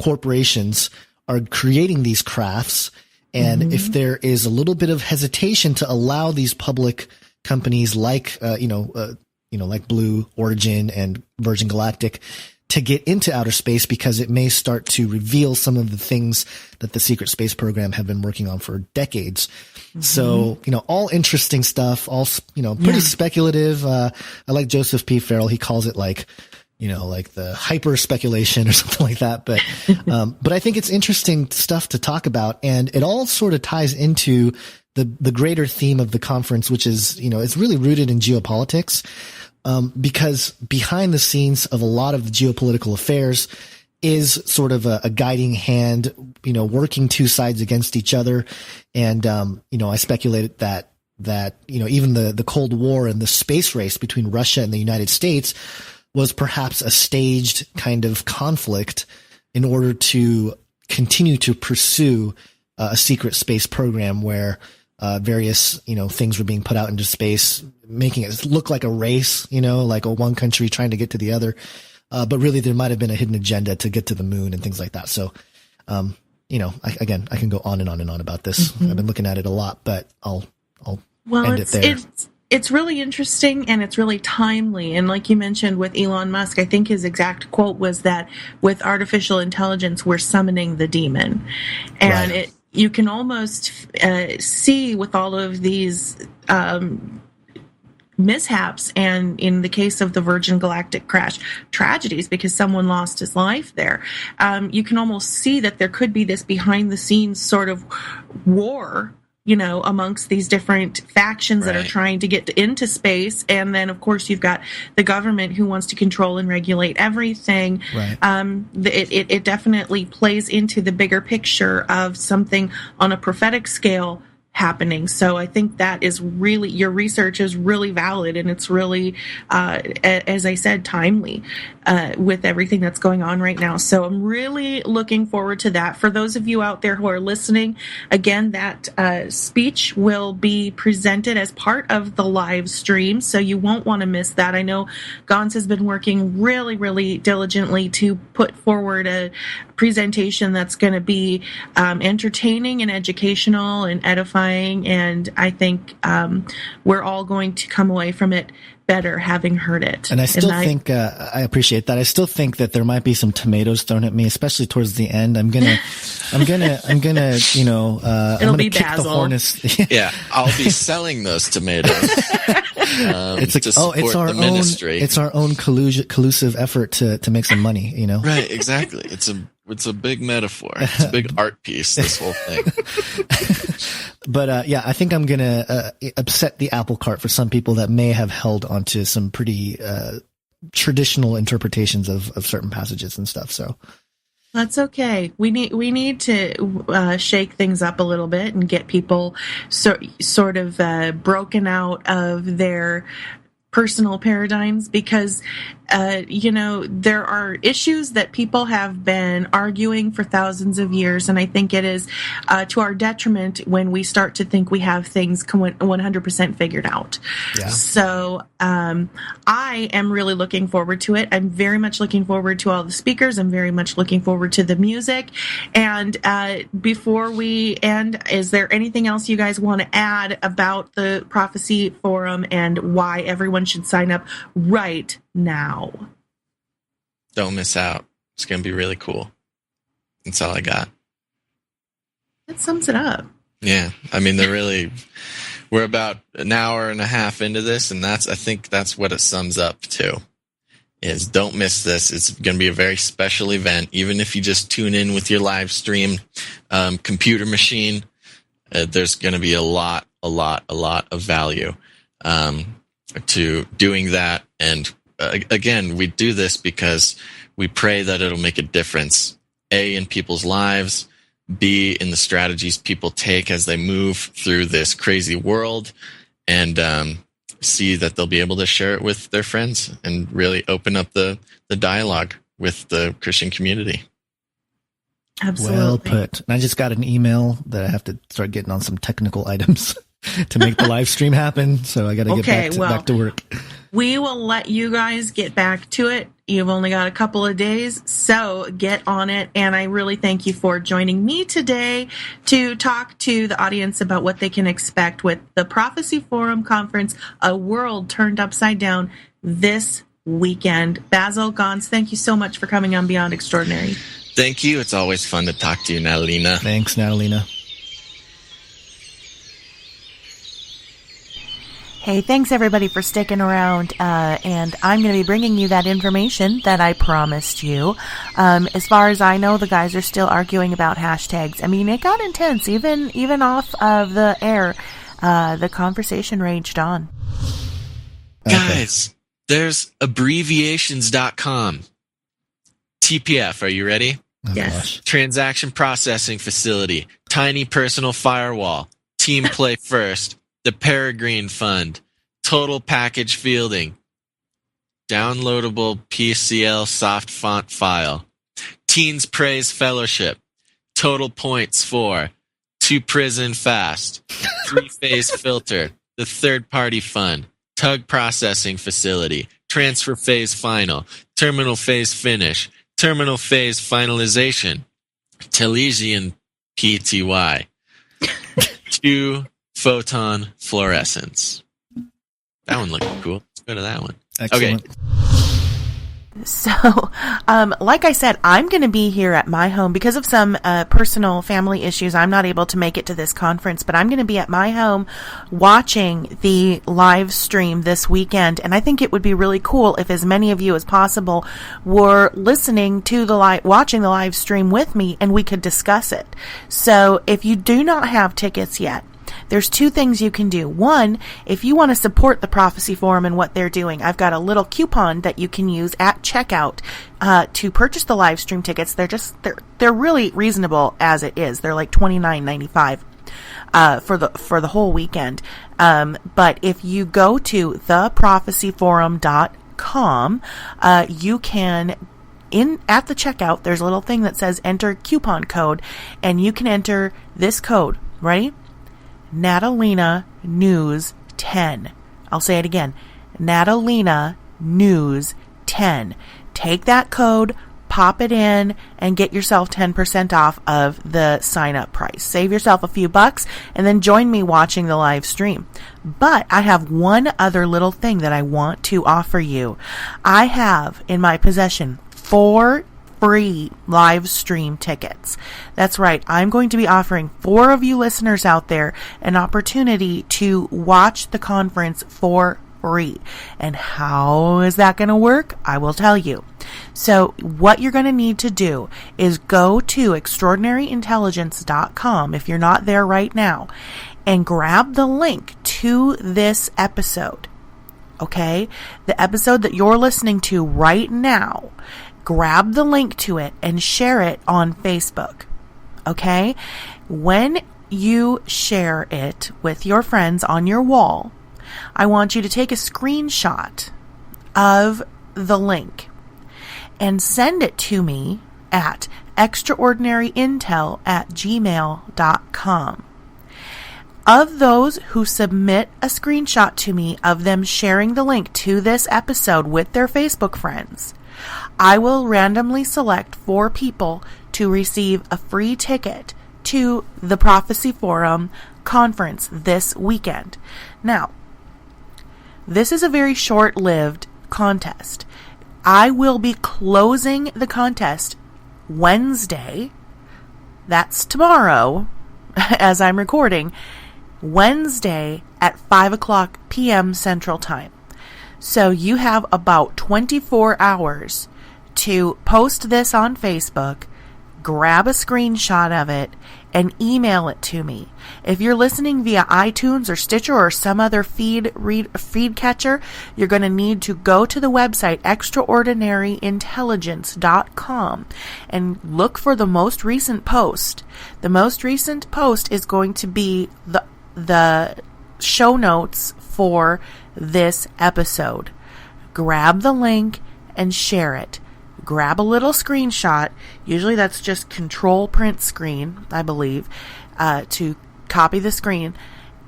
corporations, are creating these crafts. And if there is a little bit of hesitation to allow these public companies like, like Blue Origin and Virgin Galactic to get into outer space, because it may start to reveal some of the things that the secret space program have been working on for decades. So, all interesting stuff, all, pretty speculative. I like Joseph P. Farrell. He calls it like the hyper speculation or something like that. But, but I think it's interesting stuff to talk about, and it all sort of ties into the greater theme of the conference, which is, it's really rooted in geopolitics. Because behind the scenes of a lot of the geopolitical affairs is sort of a guiding hand, working 2 sides against each other. And, I speculated that, even the Cold War and the space race between Russia and the United States was perhaps a staged kind of conflict in order to continue to pursue a secret space program where, various, things were being put out into space, making it look like a race, like one country trying to get to the other. But really there might have been a hidden agenda to get to the moon and things like that. So, I can go on and on and on about this. I've been looking at it a lot, but I'll end it there. It's really interesting, and it's really timely. And like you mentioned with Elon Musk, I think his exact quote was that with artificial intelligence, we're summoning the demon. And you can almost see with all of these mishaps, and in the case of the Virgin Galactic crash, tragedies because someone lost his life there, you can almost see that there could be this behind the scenes sort of war, amongst these different factions that are trying to get into space. And then, of course, you've got the government who wants to control and regulate everything. It definitely plays into the bigger picture of something on a prophetic scale happening. So I think that is really, your research is really valid, and it's really, as I said, timely with everything that's going on right now. So I'm really looking forward to that. For those of you out there who are listening, again, that speech will be presented as part of the live stream, so you won't want to miss that. I know Gonz has been working really, really diligently to put forward a presentation that's going to be entertaining and educational and edifying, and I think we're all going to come away from it better having heard it. And I still think I appreciate that. I still think that there might be some tomatoes thrown at me, especially towards the end. I'm gonna, I'm gonna, it'll be kick Basil. the hornets. Yeah, I'll be selling those tomatoes. It's like, to support the ministry. It's our own collusive effort to make some money. Right? Exactly. It's a big metaphor. It's a big art piece, this whole thing. But I think I'm gonna upset the apple cart for some people that may have held onto some pretty traditional interpretations of certain passages and stuff. So That's okay. We need to shake things up a little bit and get people sort of broken out of their personal paradigms, because there are issues that people have been arguing for thousands of years, and I think it is to our detriment when we start to think we have things 100% figured out. Yeah. So I am really looking forward to it. I'm very much looking forward to all the speakers. I'm very much looking forward to the music. And before we end, is there anything else you guys want to add about the Prophecy Forum and why everyone should sign up right now? Don't miss out. It's going to be really cool. That's all I got. That sums it up. Yeah. I mean, we're about an hour and a half into this, and I think that's what it sums up to, is don't miss this. It's going to be a very special event. Even if you just tune in with your live stream computer machine, there's going to be a lot of value to doing that. And again, we do this because we pray that it'll make a difference, A, in people's lives, B, in the strategies people take as they move through this crazy world, and C, that they'll be able to share it with their friends and really open up the dialogue with the Christian community. Absolutely. Well put. And I just got an email that I have to start getting on some technical items to make the live stream happen. So I got to get back to work. We will let you guys get back to it. You've only got a couple of days, so get on it. And I really thank you for joining me today to talk to the audience about what they can expect with the Prophecy Forum Conference, A World Turned Upside Down, this weekend. Basil, Gonz, thank you so much for coming on Beyond Extraordinary. Thank you. It's always fun to talk to you, Natalina. Thanks, Natalina. Hey, thanks everybody for sticking around, and I'm going to be bringing you that information that I promised you. As far as I know, the guys are still arguing about hashtags. I mean, it got intense, even off of the air. The conversation raged on. Guys, there's abbreviations.com. TPF, are you ready? Yes. Gosh. Transaction Processing Facility, Tiny Personal Firewall, Team Play First, the Peregrine Fund, Total Package Fielding, Downloadable PCL Soft Font File, Teens Praise Fellowship, Total Points 4, To Prison Fast, 3-Phase Filter, the Third Party Fund, Tug Processing Facility, Transfer Phase Final, Terminal Phase Finish, Terminal Phase Finalization, Telesian PTY, 2 Photon Fluorescence. That one looked cool. Let's go to that one. Excellent. Okay. So, like I said, I'm going to be here at my home because of some personal family issues. I'm not able to make it to this conference, but I'm going to be at my home watching the live stream this weekend. And I think it would be really cool if as many of you as possible were listening to watching the live stream with me, and we could discuss it. So, if you do not have tickets yet, there's 2 things you can do. One, if you want to support the Prophecy Forum and what they're doing, I've got a little coupon that you can use at checkout to purchase the live stream tickets. They're really reasonable as it is. They're like $29.95 for the whole weekend. But if you go to theprophecyforum.com, you can at the checkout, there's a little thing that says enter coupon code, and you can enter this code. Ready? Natalina News 10. I'll say it again. Natalina News 10. Take that code, pop it in, and get yourself 10% off of the sign-up price. Save yourself a few bucks, and then join me watching the live stream. But I have one other little thing that I want to offer you. I have in my possession 4 free live stream tickets. That's right. I'm going to be offering 4 of you listeners out there an opportunity to watch the conference for free. And how is that going to work? I will tell you. So what you're going to need to do is go to extraordinaryintelligence.com if you're not there right now, and grab the link to this episode. Okay? The episode that you're listening to right now. grab the link to it and share it on Facebook. Okay? When you share it with your friends on your wall, I want you to take a screenshot of the link and send it to me at extraordinaryintel@gmail.com. Of those who submit a screenshot to me of them sharing the link to this episode with their Facebook friends, I will randomly select 4 people to receive a free ticket to the Prophecy Forum conference this weekend. Now, this is a very short-lived contest. I will be closing the contest Wednesday. That's tomorrow, as I'm recording. Wednesday at 5 o'clock p.m. Central Time. So you have about 24 hours to post this on Facebook, grab a screenshot of it, and email it to me. If you're listening via iTunes or Stitcher or some other feed catcher, you're going to need to go to the website extraordinaryintelligence.com and look for the most recent post. The most recent post is going to be the show notes for this episode. Grab the link and share it. Grab a little screenshot. Usually that's just control print screen, I believe, to copy the screen,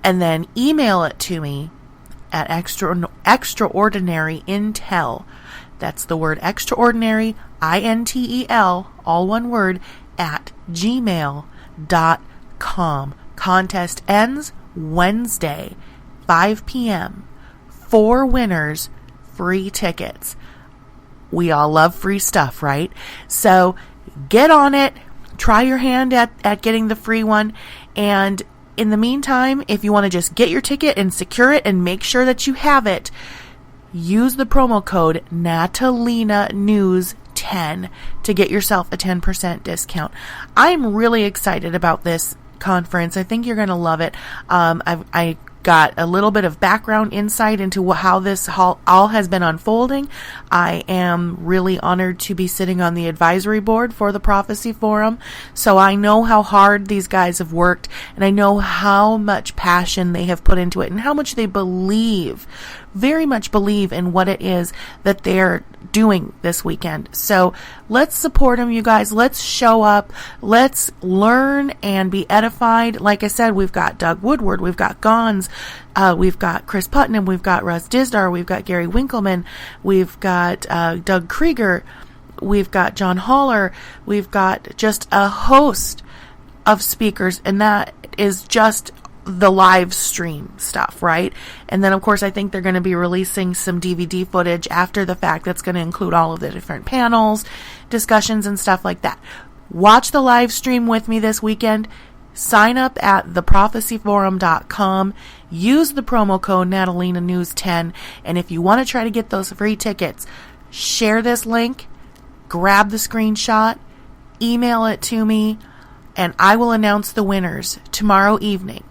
and then email it to me at extraordinaryintel. That's the word extraordinary, INTEL, all one word, at gmail.com. Contest ends Wednesday, 5 p.m. 4 winners, free tickets. We all love free stuff, right? So get on it. Try your hand at getting the free one. And in the meantime, if you want to just get your ticket and secure it and make sure that you have it, use the promo code natalinanews10 to get yourself a 10% discount. I'm really excited about this conference. I think you're going to love it. I got a little bit of background insight into how this all has been unfolding. I am really honored to be sitting on the advisory board for the Prophecy Forum, so I know how hard these guys have worked, and I know how much passion they have put into it and how much they believe, very much believe in what it is that they're doing this weekend. So let's support them, you guys. Let's show up. Let's learn and be edified. Like I said, we've got Doug Woodward, we've got Gonz, we've got Chris Putnam, we've got Russ Dizdar, we've got Gary Winkleman, we've got Doug Krieger, we've got John Haller, we've got just a host of speakers, and that is just the live stream stuff, right? And then, of course, I think they're going to be releasing some DVD footage after the fact that's going to include all of the different panels, discussions, and stuff like that. Watch the live stream with me this weekend. Sign up at theprophecyforum.com. Use the promo code natalinanews10. And if you want to try to get those free tickets, share this link, grab the screenshot, email it to me, and I will announce the winners tomorrow evening.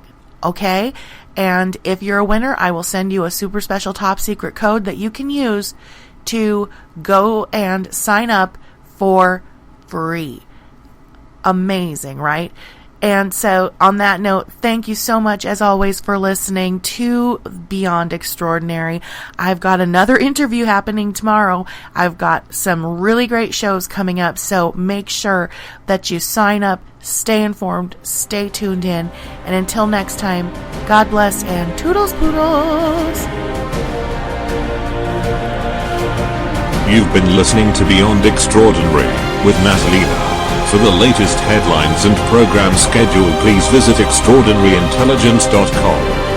Okay? And if you're a winner, I will send you a super special top secret code that you can use to go and sign up for free. Amazing, right? And so on that note, thank you so much as always for listening to Beyond Extraordinary. I've got another interview happening tomorrow. I've got some really great shows coming up, so make sure that you sign up, stay informed, stay tuned in, and until next time, God bless and toodles poodles. You've been listening to Beyond Extraordinary with Natalina. For the latest headlines and program schedule, please visit extraordinaryintelligence.com.